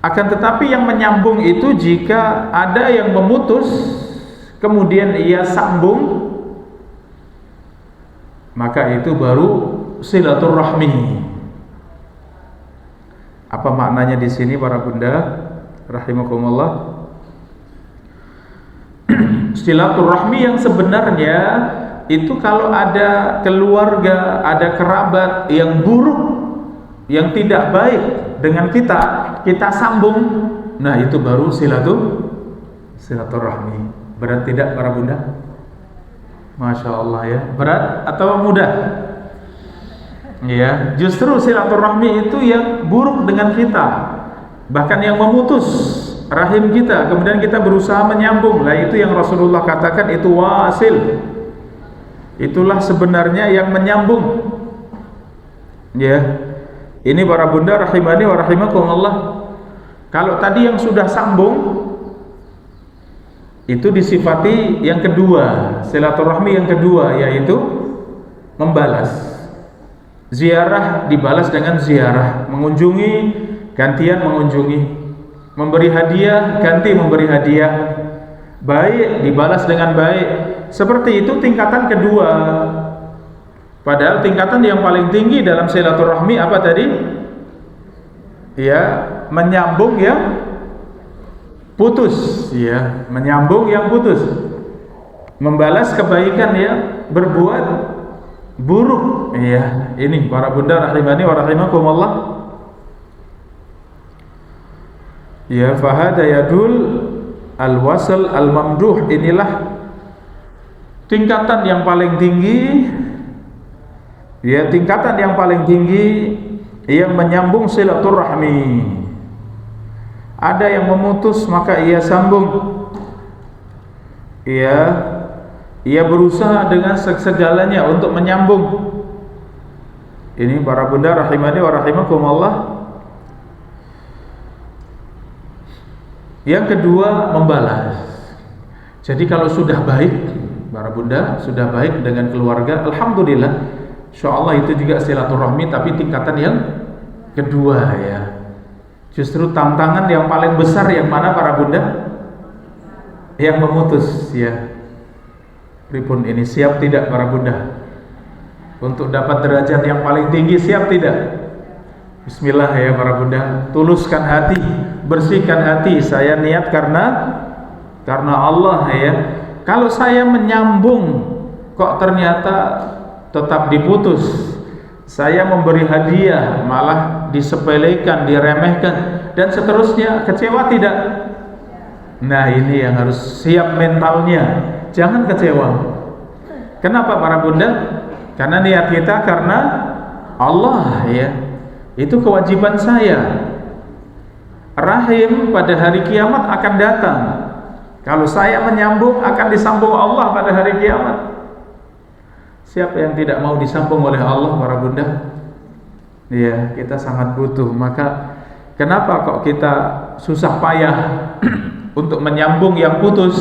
Akan tetapi yang menyambung itu jika ada yang memutus kemudian ia sambung, maka itu baru silaturahmi. Apa maknanya di sini para bunda rahimakumullah? Silaturahmi yang sebenarnya itu kalau ada keluarga, ada kerabat yang buruk, yang tidak baik dengan kita sambung, nah itu baru silaturahmi. Berat tidak para bunda? Masya Allah, ya. Berat atau mudah? Ya, justru silaturahmi itu yang buruk dengan kita, bahkan yang memutus rahim kita, kemudian kita berusaha menyambung. Lah itu yang Rasulullah katakan itu wasil. itulah sebenarnya yang menyambung. Ya, ini para bunda rahimani wa rahimakumullah. Kalau tadi yang sudah sambung, itu disifati yang kedua, silaturahmi yang kedua, yaitu membalas. Ziarah dibalas dengan ziarah, mengunjungi gantian mengunjungi, memberi hadiah ganti memberi hadiah, baik dibalas dengan baik. Seperti itu tingkatan kedua. Padahal tingkatan yang paling tinggi dalam silaturahmi apa tadi? Ya, menyambung yang putus, ya, menyambung yang putus, membalas kebaikan yang berbuat buruk. Ya, ini para bunda rahimani wa rahimakumullah. Ya, fahada yadul al-wasl al-mamduh. Inilah tingkatan yang paling tinggi, ya, tingkatan yang paling tinggi yang menyambung silaturahmi. Ada yang memutus maka ia sambung. Ia berusaha dengan segalanya untuk menyambung. Ini para bunda rahimani wa rahimakumullah. Yang kedua, membalas. Jadi kalau sudah baik, para bunda sudah baik dengan keluarga, alhamdulillah, insyaallah itu juga silaturahmi, tapi tingkatan yang kedua, ya. Justru tantangan yang paling besar yang mana para bunda? Yang memutus, ya. Pripun ini, siap tidak para bunda? Untuk dapat derajat yang paling tinggi, siap tidak? Bismillah ya para bunda, tuluskan hati, bersihkan hati. Saya niat karena Allah, ya. Kalau saya menyambung kok ternyata tetap diputus, saya memberi hadiah malah disepelekan, diremehkan, dan seterusnya, kecewa tidak? Nah, ini yang harus siap mentalnya, jangan kecewa. Kenapa para bunda? Karena niat kita karena Allah, ya. Itu kewajiban saya. Rahim pada hari kiamat akan datang. Kalau saya menyambung, akan disambung Allah pada hari kiamat. Siapa yang tidak mau disambung oleh Allah para bunda? Ya, kita sangat butuh. Maka kenapa kok kita susah payah untuk menyambung yang putus?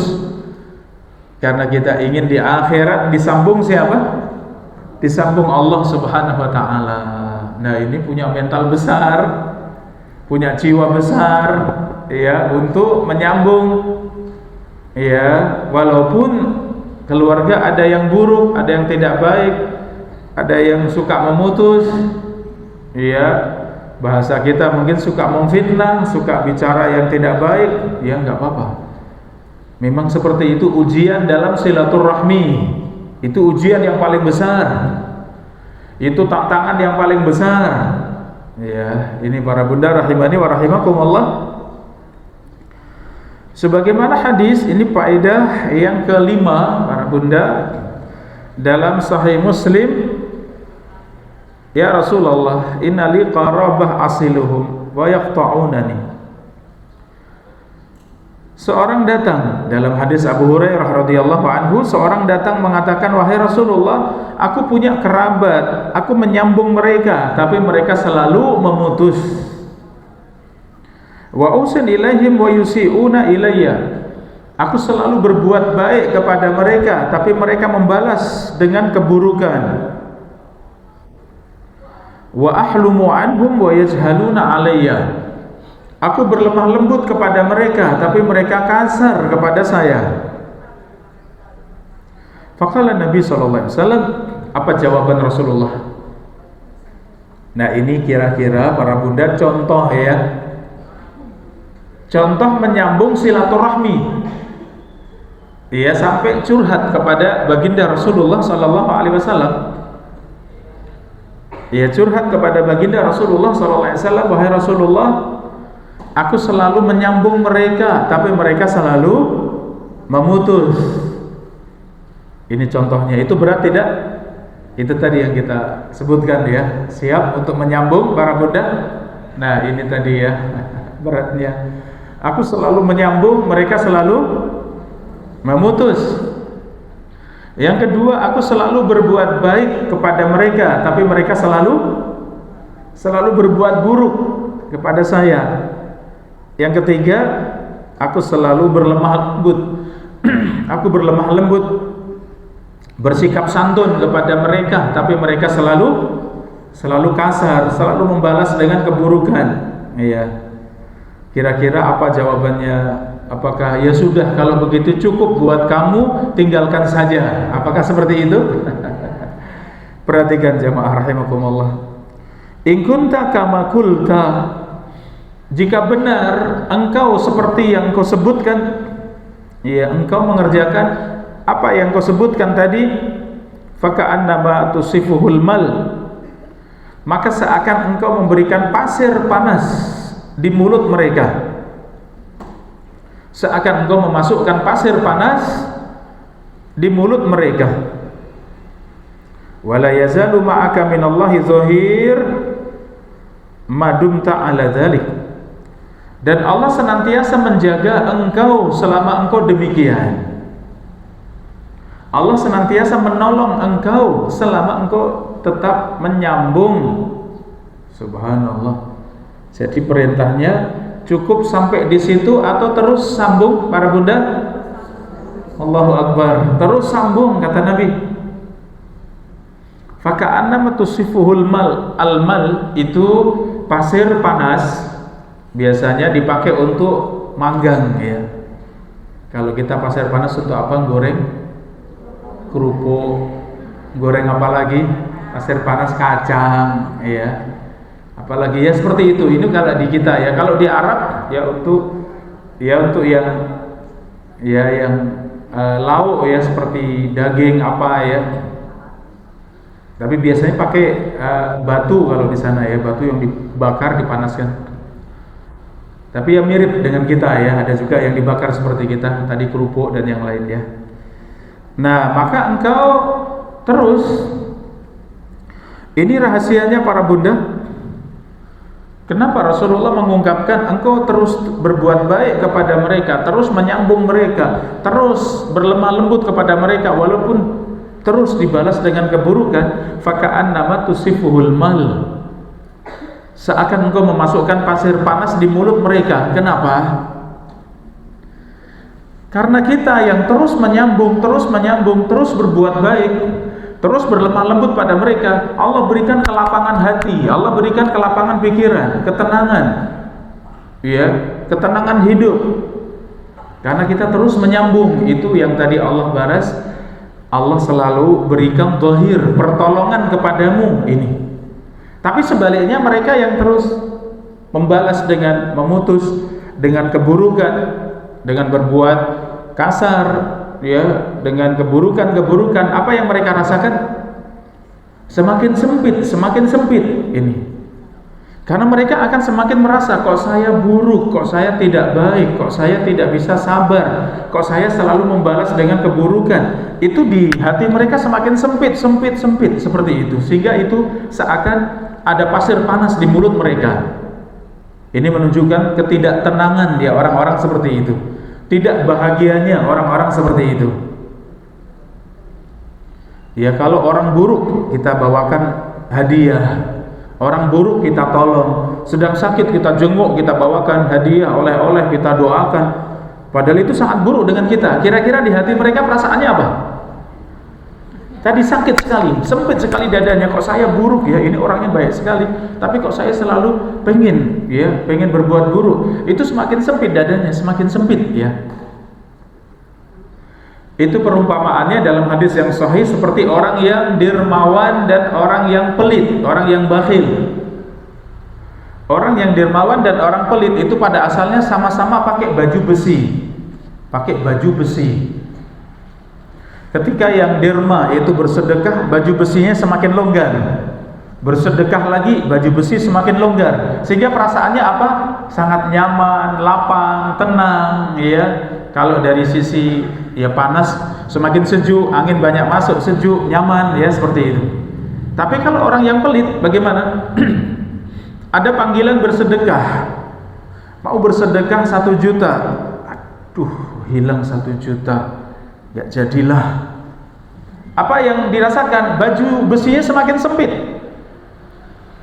Karena kita ingin di akhirat disambung siapa? Disambung Allah Subhanahu wa taala. Nah, ini punya mental besar, punya jiwa besar, ya, untuk menyambung. Ya, walaupun keluarga ada yang buruk, ada yang tidak baik, ada yang suka memutus, ya, bahasa kita mungkin suka memfitnah, suka bicara yang tidak baik, ya nggak apa-apa. Memang seperti itu ujian dalam silaturahmi. Itu ujian yang paling besar. Itu tantangan yang paling besar. Ya, ini para bunda rahimani wa rahimakumullah. Sebagaimana hadis ini, faedah yang kelima para bunda, dalam Sahih Muslim, ya Rasulullah, innali qarabah asiluhum wa yaqta'unani. Seorang datang, dalam hadis Abu Hurairah radhiyallahu anhu, seorang datang mengatakan, wahai Rasulullah, aku punya kerabat, aku menyambung mereka, tapi mereka selalu memutus. Wa usin ilaihim wa yusi'una ilayya. Aku selalu berbuat baik kepada mereka, tapi mereka membalas dengan keburukan. Wa ahlumu anhum wa yajhaluna alayya. Aku berlemah lembut kepada mereka, tapi mereka kasar kepada saya. Faqala Nabi sallallahu alaihi wasallam, apa jawaban Rasulullah? Nah, ini kira-kira para bunda contoh, ya. Contoh menyambung silaturahmi. Ia sampai curhat kepada baginda Rasulullah sallallahu alaihi wasallam. Ia curhat kepada baginda Rasulullah sallallahu alaihi wasallam, wahai Rasulullah, aku selalu menyambung mereka, tapi mereka selalu memutus. Ini contohnya. Itu berat tidak? Itu tadi yang kita sebutkan, ya. Siap untuk menyambung para bunda? Nah, ini tadi, ya, beratnya. Aku selalu menyambung, mereka selalu memutus. Yang kedua, aku selalu berbuat baik kepada mereka, tapi mereka selalu berbuat buruk kepada saya. Yang ketiga, aku selalu berlemah lembut. Aku berlemah lembut, bersikap santun kepada mereka, tapi mereka selalu kasar, selalu membalas dengan keburukan. Iya. Kira-kira apa jawabannya? Apakah ya sudah kalau begitu cukup buat kamu, tinggalkan saja? Apakah seperti itu? Perhatikan jamaah rahimakumullah. In kunta kama qulta, jika benar engkau seperti yang kau sebutkan, ya, engkau mengerjakan apa yang kau sebutkan tadi, faka'annama tusifuhul mal, maka seakan engkau memberikan pasir panas di mulut mereka, seakan engkau memasukkan pasir panas di mulut mereka. Wala yazalu ma'aka minallahi zahir madumta ala dzalik, dan Allah senantiasa menjaga engkau selama engkau demikian. Allah senantiasa menolong engkau selama engkau tetap menyambung. Subhanallah. Jadi perintahnya cukup sampai di situ atau terus sambung para bunda? Allahu Akbar. Terus sambung kata Nabi. Faka'annama tusifuhul mal. Al-mal itu pasir panas, biasanya dipakai untuk manggang, ya. Kalau kita pasir panas untuk apa? Goreng kerupuk, goreng apa lagi? Pasir panas kacang, ya. Apalagi ya seperti itu. Ini kalau di kita, ya. Kalau di Arab ya untuk yang lauk, ya, seperti daging apa, ya. Tapi biasanya pakai batu kalau di sana, ya, batu yang dibakar dipanaskan. Tapi yang mirip dengan kita, ya, ada juga yang dibakar seperti kita tadi, kerupuk dan yang lain, ya. Nah, maka engkau terus, ini rahasianya para bunda. Kenapa Rasulullah mengungkapkan engkau terus berbuat baik kepada mereka, terus menyambung mereka, terus berlemah lembut kepada mereka walaupun terus dibalas dengan keburukan. Faka'annama tusifuhul mal, seakan engkau memasukkan pasir panas di mulut mereka. Kenapa? Karena kita yang terus menyambung, terus berbuat baik, terus berlemah lembut pada mereka, Allah berikan kelapangan hati, Allah berikan kelapangan pikiran, ketenangan, ya, ketenangan hidup. Karena kita terus menyambung, itu yang tadi Allah baras. Allah selalu berikan zahir, pertolongan kepadamu ini. Tapi sebaliknya mereka yang terus membalas dengan memutus, dengan keburukan, dengan berbuat kasar, ya, dengan keburukan-keburukan, apa yang mereka rasakan? Semakin sempit ini. Karena mereka akan semakin merasa, kok saya buruk, kok saya tidak baik, kok saya tidak bisa sabar, kok saya selalu membalas dengan keburukan. Itu di hati mereka semakin sempit seperti itu, sehingga itu seakan ada pasir panas di mulut mereka. Ini menunjukkan ketidaktenangan dia orang-orang seperti itu, tidak bahagianya orang-orang seperti itu. Ya, kalau orang buruk kita bawakan hadiah, orang buruk kita tolong, sedang sakit kita jenguk, kita bawakan hadiah, oleh-oleh, kita doakan. Padahal itu sangat buruk dengan kita. Kira-kira di hati mereka perasaannya apa? Tadi sakit sekali, sempit sekali dadanya, kok saya buruk, ya, ini orangnya baik sekali, tapi kok saya selalu pengen berbuat buruk. Itu semakin sempit dadanya, semakin sempit, ya. Itu perumpamaannya dalam hadis yang sahih seperti orang yang dermawan dan orang yang pelit, orang yang bakhil. Orang yang dermawan dan orang pelit itu pada asalnya sama-sama pakai baju besi. Ketika yang derma yaitu bersedekah, baju besinya semakin longgar. Bersedekah lagi, baju besi semakin longgar. Sehingga perasaannya apa? Sangat nyaman, lapang, tenang, ya. Kalau dari sisi ya panas, semakin sejuk, angin banyak masuk, sejuk, nyaman, ya, seperti itu. Tapi kalau orang yang pelit bagaimana? Ada panggilan bersedekah. Mau bersedekah 1 juta. Aduh, hilang 1 juta. Gak jadilah. Apa yang dirasakan? Baju besinya semakin sempit.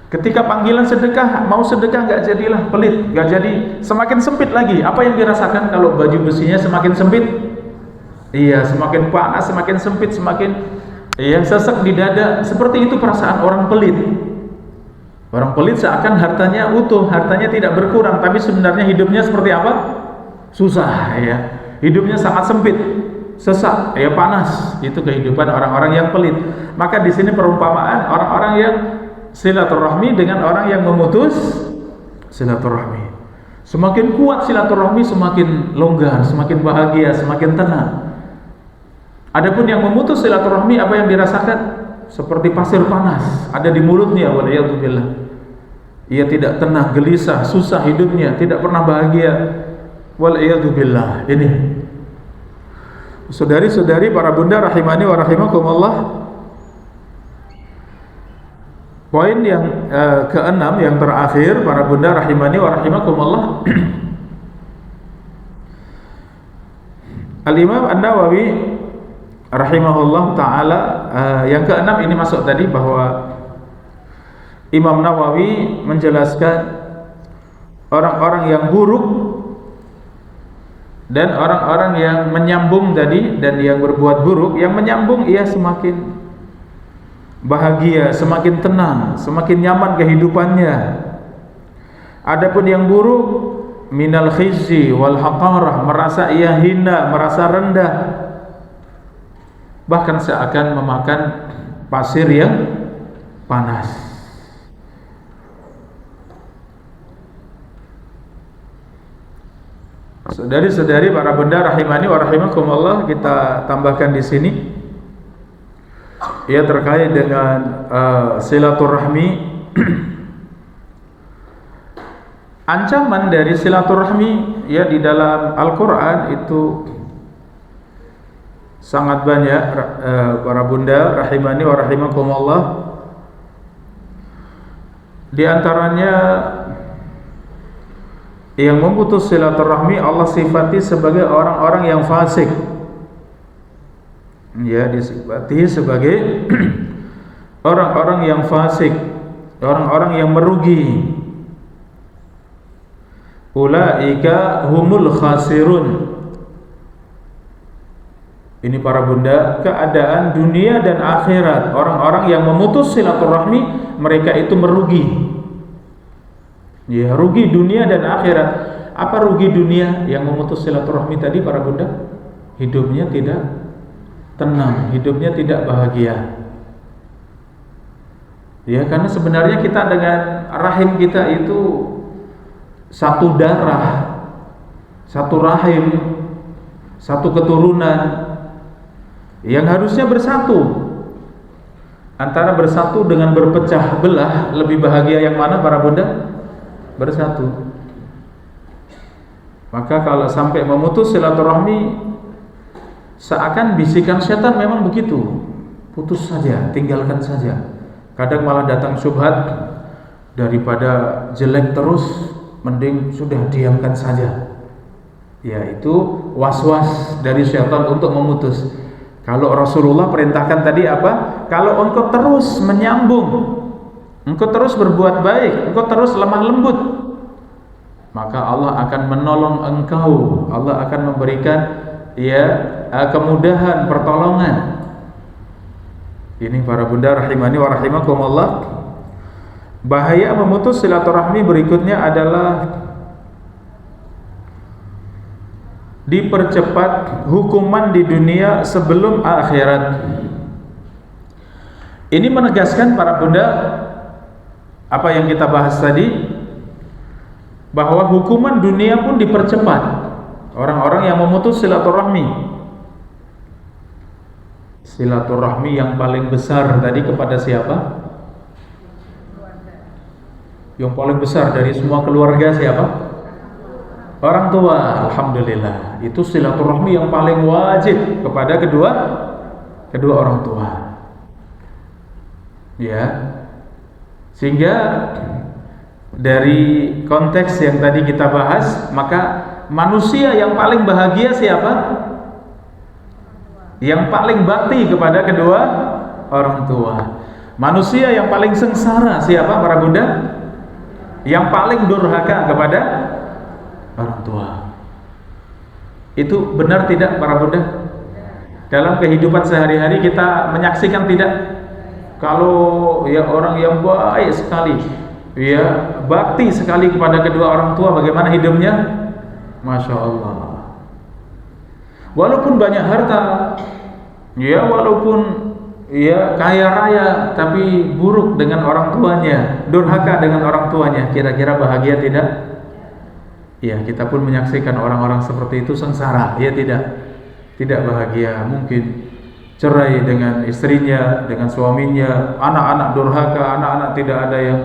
Ketika panggilan sedekah, mau sedekah nggak jadilah, pelit, nggak jadi, semakin sempit lagi. Apa yang dirasakan kalau baju besinya semakin sempit? Iya, semakin panas, semakin sempit, semakin sesek di dada. Seperti itu perasaan orang pelit. Orang pelit seakan hartanya utuh, hartanya tidak berkurang, tapi sebenarnya hidupnya seperti apa? Susah, ya. Hidupnya sangat sempit, sesak, panas. Itu kehidupan orang-orang yang pelit. Maka di sini perumpamaan orang-orang yang silaturahmi dengan orang yang memutus silaturahmi. Semakin kuat silaturahmi, semakin longgar, semakin bahagia, semakin tenang. Adapun yang memutus silaturahmi, apa yang dirasakan? Seperti pasir panas ada di mulutnya, waliyadzubillah. Ia tidak tenang, gelisah, susah hidupnya, tidak pernah bahagia, waliyadzubillah. Ini saudari-saudari, para bunda rahimani wa rahimakumullah, poin yang keenam, yang terakhir, para bunda rahimani wa rahimakumullah. Al-Imam An-Nawawi rahimahullah ta'ala, yang keenam ini masuk tadi, bahwa Imam Nawawi menjelaskan orang-orang yang buruk dan orang-orang yang menyambung tadi, dan yang berbuat buruk. Yang menyambung ia semakin bahagia, semakin tenang, semakin nyaman kehidupannya. Adapun yang buruk, minal khizyi wal haqarah, merasa ia hina, merasa rendah, bahkan seakan memakan pasir yang panas. Saudari-saudari, para bunda rahimani wa rahimakumullah, kita tambahkan di sini terkait dengan silaturahmi. Ancaman dari silaturahmi di dalam Al-Qur'an itu sangat banyak, para bunda rahimani wa rahimakumullah. Di antaranya, yang memutus silaturahmi Allah sifati sebagai orang-orang yang fasik. Disifati sebagai orang-orang yang fasik, orang-orang yang merugi. Ulaika humul khasirun. Ini, para bunda, keadaan dunia dan akhirat. Orang-orang yang memutus silaturahmi, mereka itu merugi. Rugi dunia dan akhirat. Apa rugi dunia? Yang memutus silaturahmi tadi, para bunda, hidupnya tidak tenang, hidupnya tidak bahagia. Karena sebenarnya kita dengan rahim kita itu satu darah, satu rahim, satu keturunan yang harusnya bersatu. Antara bersatu dengan berpecah belah, lebih bahagia yang mana, para bunda? Bersatu. Maka kalau sampai memutus silaturahmi, seakan bisikan setan memang begitu, putus saja, tinggalkan saja. Kadang malah datang syubhat, daripada jelek terus, mending sudah diamkan saja. Itu was-was dari syaitan untuk memutus. Kalau Rasulullah perintahkan tadi apa? Kalau engkau terus menyambung, engkau terus berbuat baik, engkau terus lemah lembut, maka Allah akan menolong engkau. Allah akan memberikan kemudahan, pertolongan. Ini, para bunda rahimani wa rahimakumullah. Bahaya memutus silaturahmi berikutnya adalah dipercepat hukuman di dunia sebelum akhirat. Ini menegaskan, para bunda, apa yang kita bahas tadi, bahwa hukuman dunia pun dipercepat. Orang-orang yang memutus silaturahmi, silaturahmi yang paling besar tadi kepada siapa? Yang paling besar dari semua keluarga siapa? Orang tua. Alhamdulillah, itu silaturahmi yang paling wajib kepada kedua orang tua. Sehingga dari konteks yang tadi kita bahas, maka manusia yang paling bahagia siapa? yang paling bakti kepada kedua orang tua. Manusia yang paling sengsara siapa para bunda? Yang paling durhaka kepada orang tua. Itu benar tidak para bunda? Dalam kehidupan sehari-hari kita menyaksikan tidak? Kalau ya orang yang baik sekali, ya bakti sekali kepada kedua orang tua, bagaimana hidupnya? Masya Allah. Walaupun banyak harta, ya walaupun ya kaya raya, tapi buruk dengan orang tuanya, durhaka dengan orang tuanya, kira-kira bahagia tidak? Ya, kita pun menyaksikan orang-orang seperti itu sengsara, ya tidak bahagia, mungkin cerai dengan istrinya, dengan suaminya, anak-anak durhaka, anak-anak tidak ada yang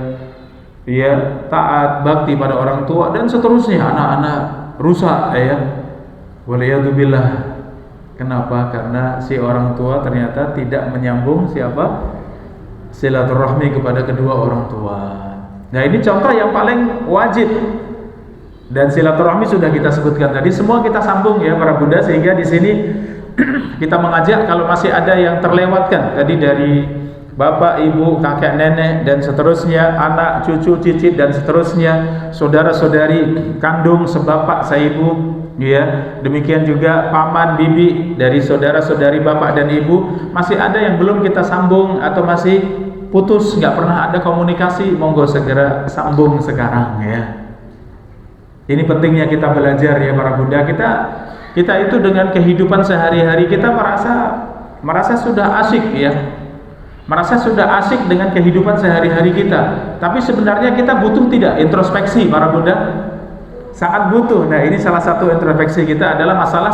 ya taat bakti pada orang tua, dan seterusnya, anak-anak rusak ya. Waliyadzubillah. Kenapa? Karena si orang tua ternyata tidak menyambung siapa? Silaturahmi kepada kedua orang tua. Nah, ini contoh yang paling wajib. Dan silaturahmi sudah kita sebutkan tadi, semua kita sambung ya para bunda, sehingga di sini kita mengajak kalau masih ada yang terlewatkan tadi dari bapak, ibu, kakek, nenek dan seterusnya, anak, cucu, cicit dan seterusnya, saudara-saudari kandung, sebapak, seibu, ya. Demikian juga paman, bibi dari saudara-saudari bapak dan ibu, masih ada yang belum kita sambung atau masih putus, nggak pernah ada komunikasi, monggo segera sambung sekarang ya. Ini pentingnya kita belajar ya para bunda. Kita itu dengan kehidupan sehari-hari kita merasa sudah asyik ya, merasa sudah asyik dengan kehidupan sehari-hari kita. Tapi sebenarnya kita butuh tidak introspeksi para bunda? Sangat butuh. Nah, ini salah satu introspeksi kita adalah masalah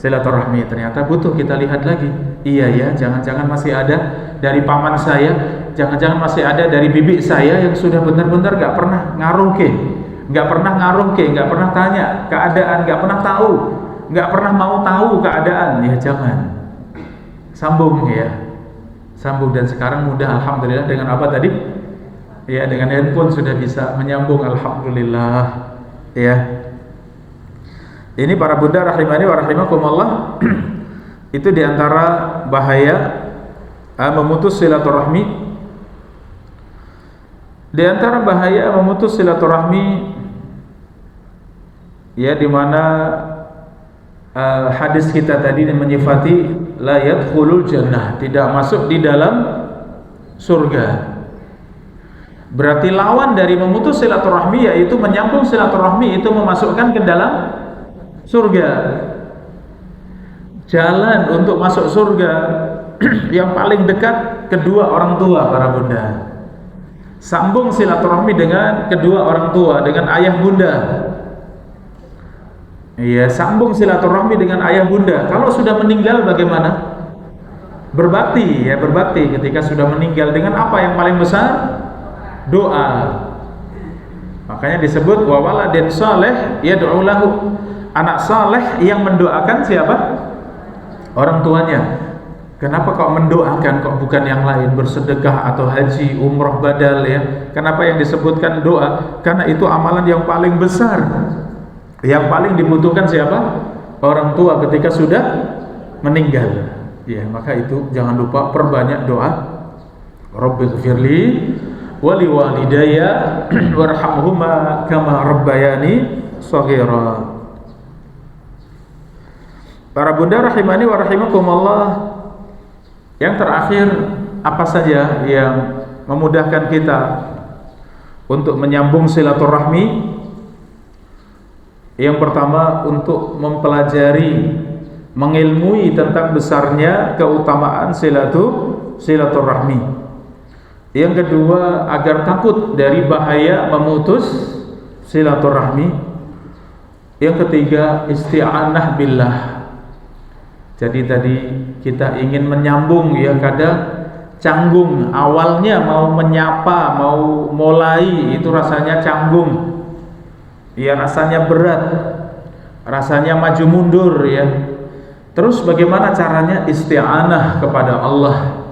silaturahmi. Ternyata butuh kita lihat lagi. Iya ya, jangan-jangan masih ada dari paman saya, jangan-jangan masih ada dari bibi saya yang sudah benar-benar nggak pernah nggak pernah tanya keadaan, nggak pernah tahu, nggak pernah mau tahu keadaan. Ya jangan, sambung ya, sambung. Dan sekarang mudah alhamdulillah dengan apa tadi? Ya dengan handphone sudah bisa menyambung alhamdulillah ya. Ini para bunda rahimani wa rahimakumullah. Itu diantara bahaya memutus silaturahmi. Di antara bahaya memutus silaturahmi ya, di mana hadis kita tadi menyifati la yadkhulul jannah, tidak masuk di dalam surga. Berarti lawan dari memutus silaturahmi yaitu menyambung silaturahmi, itu memasukkan ke dalam surga. Jalan untuk masuk surga yang paling dekat kedua orang tua para bunda. Sambung silaturahmi dengan kedua orang tua, dengan ayah bunda. Iya, sambung silaturahmi dengan ayah bunda. Kalau sudah meninggal bagaimana? Berbakti ya, berbakti ketika sudah meninggal dengan apa yang paling besar? Doa. Makanya disebut wa waladin saleh yad'u lahu. Anak saleh yang mendoakan siapa? Orang tuanya. Kenapa kok mendoakan, kok bukan yang lain, bersedekah atau haji, umroh badal ya? Kenapa yang disebutkan doa? Karena itu amalan yang paling besar, yang paling dibutuhkan siapa? Orang tua ketika sudah meninggal. Ya, maka itu jangan lupa perbanyak doa. Rabbighfirli wa liwalidayya warhamhuma kama rabbayani shaghira. Para bunda rahimani wa rahimakumullah. Yang terakhir, apa saja yang memudahkan kita untuk menyambung silaturahmi? Yang pertama, untuk mempelajari, mengilmui tentang besarnya keutamaan silaturahmi. Yang kedua, agar takut dari bahaya memutus silaturahmi. Yang ketiga, isti'anah billah. Jadi tadi kita ingin menyambung ya, kadang canggung, awalnya mau menyapa, mau mulai itu rasanya canggung ya, rasanya berat, rasanya maju mundur ya. Terus bagaimana caranya? Isti'anah kepada Allah,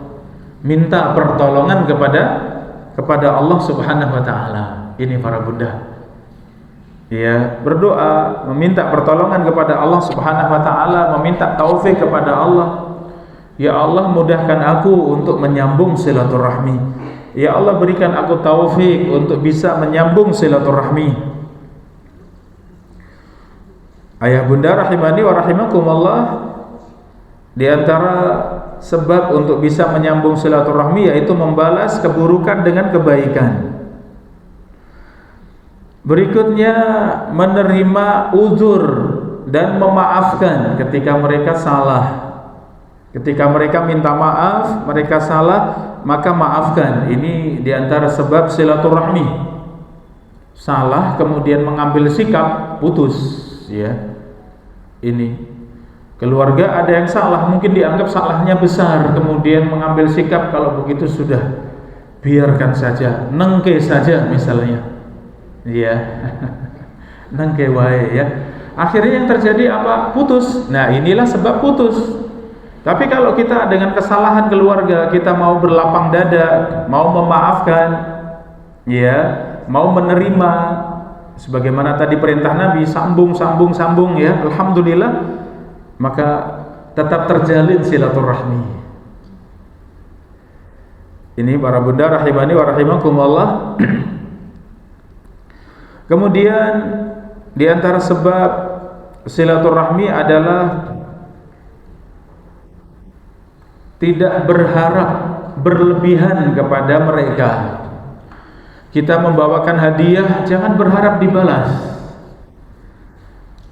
minta pertolongan kepada Allah Subhanahu wa ta'ala. Ini para bunda Ya, berdoa, meminta pertolongan kepada Allah Subhanahu wa taala, meminta taufik kepada Allah. Ya Allah, mudahkan aku untuk menyambung silaturahmi. Ya Allah, berikan aku taufik untuk bisa menyambung silaturahmi. Ayah bunda rahimani wa rahimakumullah, di antara sebab untuk bisa menyambung silaturahmi yaitu membalas keburukan dengan kebaikan. Berikutnya, menerima uzur dan memaafkan ketika mereka salah. Ketika mereka minta maaf, mereka salah, maka maafkan. Ini diantara sebab silaturahmi. Salah kemudian mengambil sikap, putus, ya. Ini keluarga ada yang salah, mungkin dianggap salahnya besar, kemudian mengambil sikap kalau begitu sudah biarkan saja, nengke saja misalnya. Iya, nengke wae ya. Akhirnya yang terjadi apa? Putus. Nah, inilah sebab putus. Tapi kalau kita dengan kesalahan keluarga, kita mau berlapang dada, mau memaafkan, ya, mau menerima, sebagaimana tadi perintah Nabi, sambung ya, alhamdulillah, maka tetap terjalin silaturahmi. Ini para bunda rahimani wa rahimakumullah. Kemudian di antara sebab silaturahmi adalah tidak berharap berlebihan kepada mereka. Kita membawakan hadiah, jangan berharap dibalas.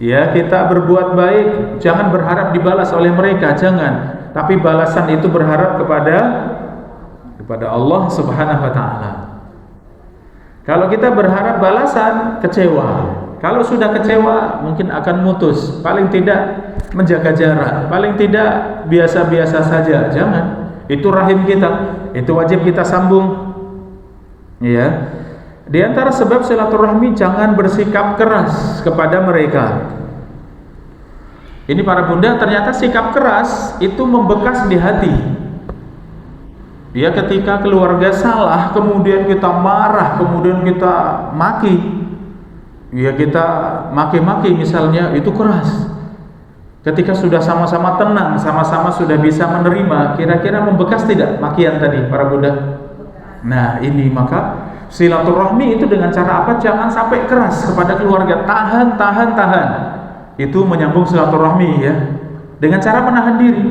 Ya, kita berbuat baik, jangan berharap dibalas oleh mereka, jangan. Tapi balasan itu berharap kepada Allah Subhanahu wa taala. Kalau kita berharap balasan, kecewa. Kalau sudah kecewa, mungkin akan mutus. Paling tidak menjaga jarak, paling tidak biasa-biasa saja. Jangan. Itu rahim kita, itu wajib kita sambung. Ya. Di antara sebab silaturahmi, jangan bersikap keras kepada mereka. Ini para bunda, ternyata sikap keras itu membekas di hati. Ya, ketika keluarga salah, kemudian kita marah, kemudian kita maki, ya kita maki-maki misalnya, itu keras. Ketika sudah sama-sama tenang, sama-sama sudah bisa menerima, kira-kira membekas tidak makian tadi para bunda? Nah, ini maka silaturahmi itu dengan cara apa? Jangan sampai keras kepada keluarga, tahan. Itu menyambung silaturahmi ya, dengan cara menahan diri.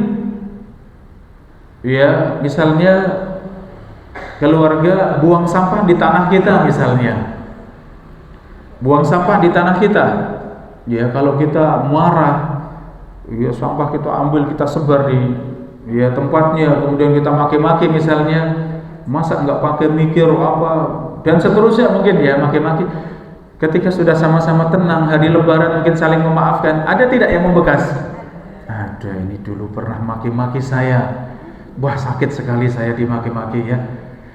Ya, misalnya keluarga buang sampah di tanah kita misalnya. Buang sampah di tanah kita. Ya, kalau kita marah, ya sampah kita ambil, kita sebar di ya tempatnya, kemudian kita maki-maki misalnya, masa enggak pakai mikir apa dan seterusnya mungkin ya, maki-maki. Ketika sudah sama-sama tenang, hari lebaran mungkin saling memaafkan, ada tidak yang membekas? Ada, ini dulu pernah maki-maki saya. Wah, sakit sekali saya dimaki-maki ya.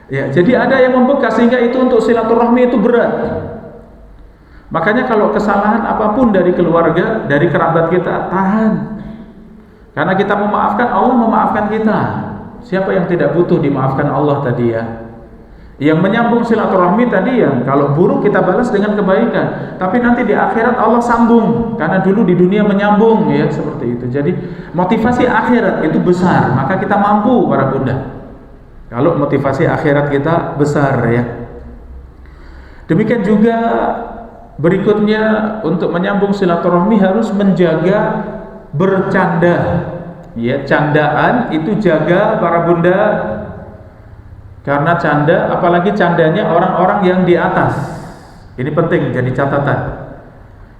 Ya, jadi ada yang membekas sehingga itu untuk silaturahmi itu berat. Makanya kalau kesalahan apapun dari keluarga, dari kerabat kita, tahan. Karena kita memaafkan, Allah memaafkan kita. Siapa yang tidak butuh dimaafkan Allah tadi ya? Yang menyambung silaturahmi tadi ya, kalau buruk kita balas dengan kebaikan, tapi nanti di akhirat Allah sambung, karena dulu di dunia menyambung ya, seperti itu. Jadi motivasi akhirat itu besar, maka kita mampu para bunda. Kalau motivasi akhirat kita besar ya. Demikian juga berikutnya, untuk menyambung silaturahmi harus menjaga bercanda. Ya, candaan itu jaga para bunda. Karena canda, apalagi candanya orang-orang yang di atas. Ini penting jadi catatan.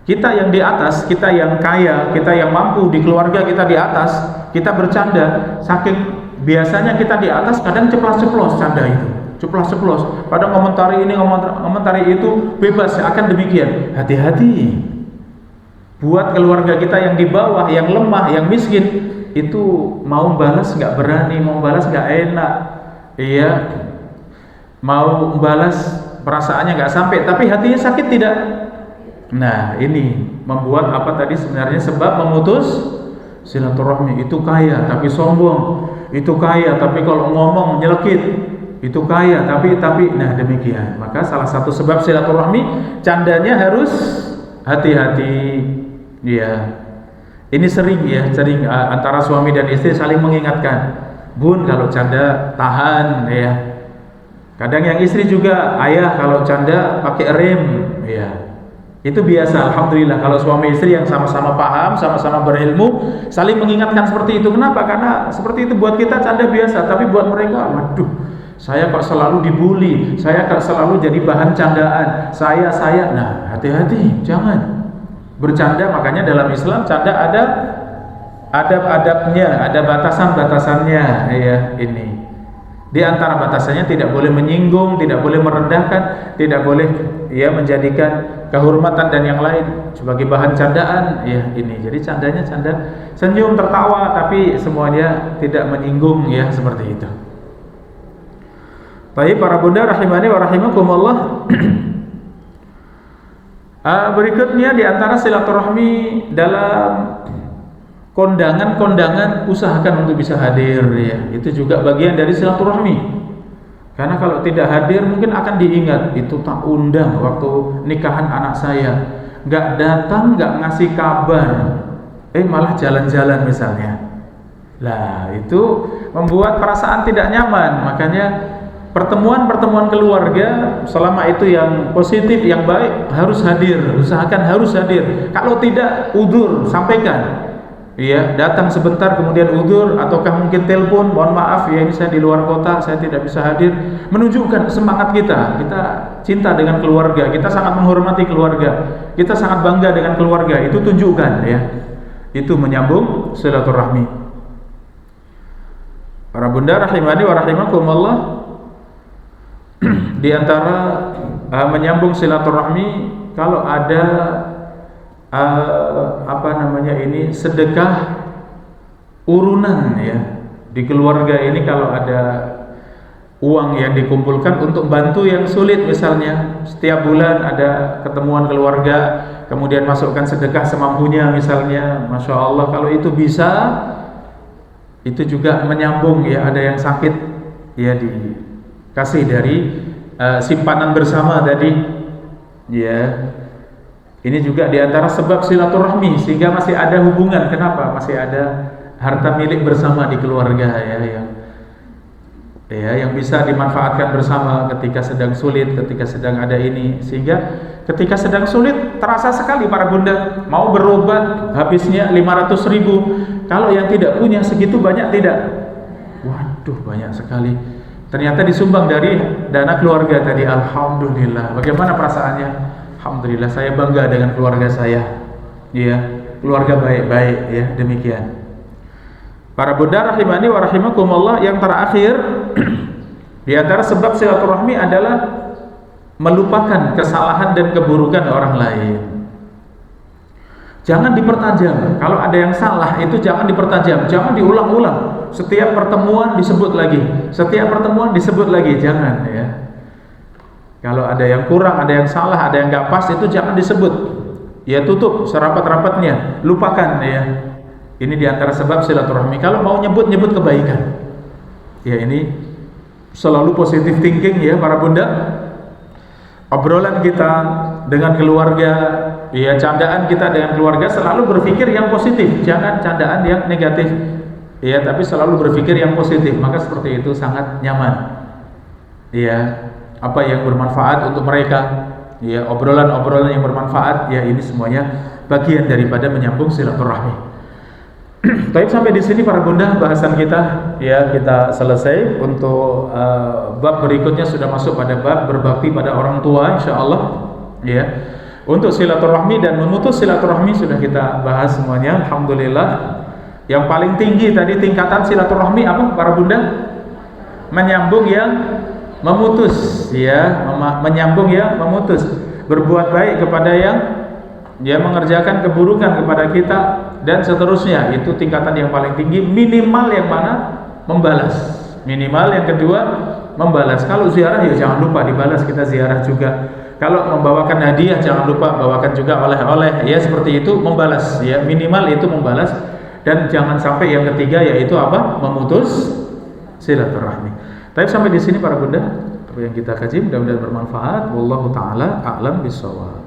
Kita yang di atas, kita yang kaya, kita yang mampu, di keluarga kita di atas, kita bercanda, saking biasanya kita di atas, kadang ceplos-ceplos canda itu. Ceplos-ceplos. Pada ngomentari ini, ngomentari itu, bebas, akan demikian. Hati-hati. Buat keluarga kita yang di bawah, yang lemah, yang miskin, itu mau balas nggak berani, mau balas nggak enak. Iya, mau balas perasaannya nggak sampai, tapi hatinya sakit tidak. Nah, ini membuat apa tadi sebenarnya sebab memutus silaturahmi. Itu kaya tapi sombong, itu kaya tapi kalau ngomong nyelekit, itu kaya tapi nah demikian. Maka salah satu sebab silaturahmi, candanya harus hati-hati. Ya, ini sering antara suami dan istri saling mengingatkan, Bun kalau canda tahan ya. Kadang yang istri juga, ayah kalau canda pakai rem ya. Itu biasa, alhamdulillah kalau suami istri yang sama-sama paham, sama-sama berilmu, saling mengingatkan seperti itu. Kenapa? Karena seperti itu buat kita canda biasa, tapi buat mereka, waduh, saya kok selalu dibully, saya kok selalu jadi bahan candaan, saya. Nah, hati-hati, jangan bercanda. Makanya dalam Islam canda ada adab-adabnya, ada batasan-batasannya ya. Ini di antara batasannya tidak boleh menyinggung, tidak boleh merendahkan, tidak boleh ya menjadikan kehormatan dan yang lain sebagai bahan candaan ya. Ini jadi candanya canda senyum tertawa, tapi semuanya tidak menyinggung ya, seperti itu. Baik para bunda rahimani wa rahimakumullah. Berikutnya di antara silaturahmi dalam kondangan usahakan untuk bisa hadir ya. Itu juga bagian dari silaturahmi. Karena kalau tidak hadir mungkin akan diingat, itu tak undang waktu nikahan anak saya, nggak datang, nggak ngasih kabar, malah jalan-jalan misalnya. Lah itu membuat perasaan tidak nyaman. Makanya pertemuan keluarga selama itu yang positif, yang baik harus hadir, usahakan harus hadir. Kalau tidak, udzur, sampaikan. Iya, datang sebentar kemudian udzur, ataukah mungkin telepon, mohon maaf ya ini saya di luar kota, saya tidak bisa hadir. Menunjukkan semangat kita cinta dengan keluarga, kita sangat menghormati keluarga, kita sangat bangga dengan keluarga. Itu tunjukkan ya. Itu menyambung silaturahmi. Para bunda rahimani wa rahimakumullah, di antara menyambung silaturahmi, kalau ada sedekah urunan ya di keluarga ini, kalau ada uang yang dikumpulkan untuk bantu yang sulit, misalnya setiap bulan ada ketemuan keluarga, kemudian masukkan sedekah semampunya misalnya, masya Allah, kalau itu bisa, itu juga menyambung ya. Ada yang sakit ya, dikasih dari simpanan bersama tadi ya. Ini juga diantara sebab silaturahmi, sehingga masih ada hubungan. Kenapa? Masih ada harta milik bersama di keluarga yang bisa dimanfaatkan bersama ketika sedang sulit, ketika sedang ada ini. Sehingga ketika sedang sulit terasa sekali para bunda, mau berobat habisnya 500.000. Kalau yang tidak punya segitu banyak tidak, waduh banyak sekali. Ternyata disumbang dari dana keluarga tadi. Alhamdulillah. Bagaimana perasaannya? Alhamdulillah, saya bangga dengan keluarga saya. Ya, keluarga baik-baik ya, demikian. Para bunda rahimani wa rahimakumullah, yang terakhir di antara sebab silaturahmi adalah melupakan kesalahan dan keburukan orang lain. Jangan dipertajam. Kalau ada yang salah itu jangan dipertajam, jangan diulang-ulang. Setiap pertemuan disebut lagi, setiap pertemuan disebut lagi, jangan ya. Kalau ada yang kurang, ada yang salah, ada yang nggak pas, itu jangan disebut. Ya tutup serapat-rapatnya, lupakan ya. Ini diantara sebab silaturahmi. Kalau mau nyebut kebaikan. Ya ini selalu positive thinking ya para bunda. Obrolan kita dengan keluarga, ya candaan kita dengan keluarga selalu berpikir yang positif, jangan candaan yang negatif. Ya, tapi selalu berpikir yang positif. Maka seperti itu sangat nyaman. Ya. Apa yang bermanfaat untuk mereka ya, obrolan-obrolan yang bermanfaat ya, ini semuanya bagian daripada menyambung silaturahmi. Baik, sampai di sini para bunda bahasan kita ya, kita selesai. Untuk bab berikutnya sudah masuk pada bab berbakti pada orang tua insyaallah ya. Untuk silaturahmi dan memutus silaturahmi sudah kita bahas semuanya, alhamdulillah. Yang paling tinggi tadi tingkatan silaturahmi apa para bunda? Menyambung yang memutus ya, menyambung ya, memutus, berbuat baik kepada yang mengerjakan keburukan kepada kita dan seterusnya. Itu tingkatan yang paling tinggi. Minimal yang mana? Membalas. Minimal yang kedua membalas. Kalau ziarah ya jangan lupa dibalas, kita ziarah juga. Kalau membawakan hadiah jangan lupa bawakan juga oleh-oleh ya, seperti itu, membalas ya, minimal itu membalas. Dan jangan sampai yang ketiga yaitu apa? Memutus silaturahmi. Tapi sampai di sini para bunda, apa yang kita kaji mudah-mudahan bermanfaat. Wallahu taala a'lam bishawab.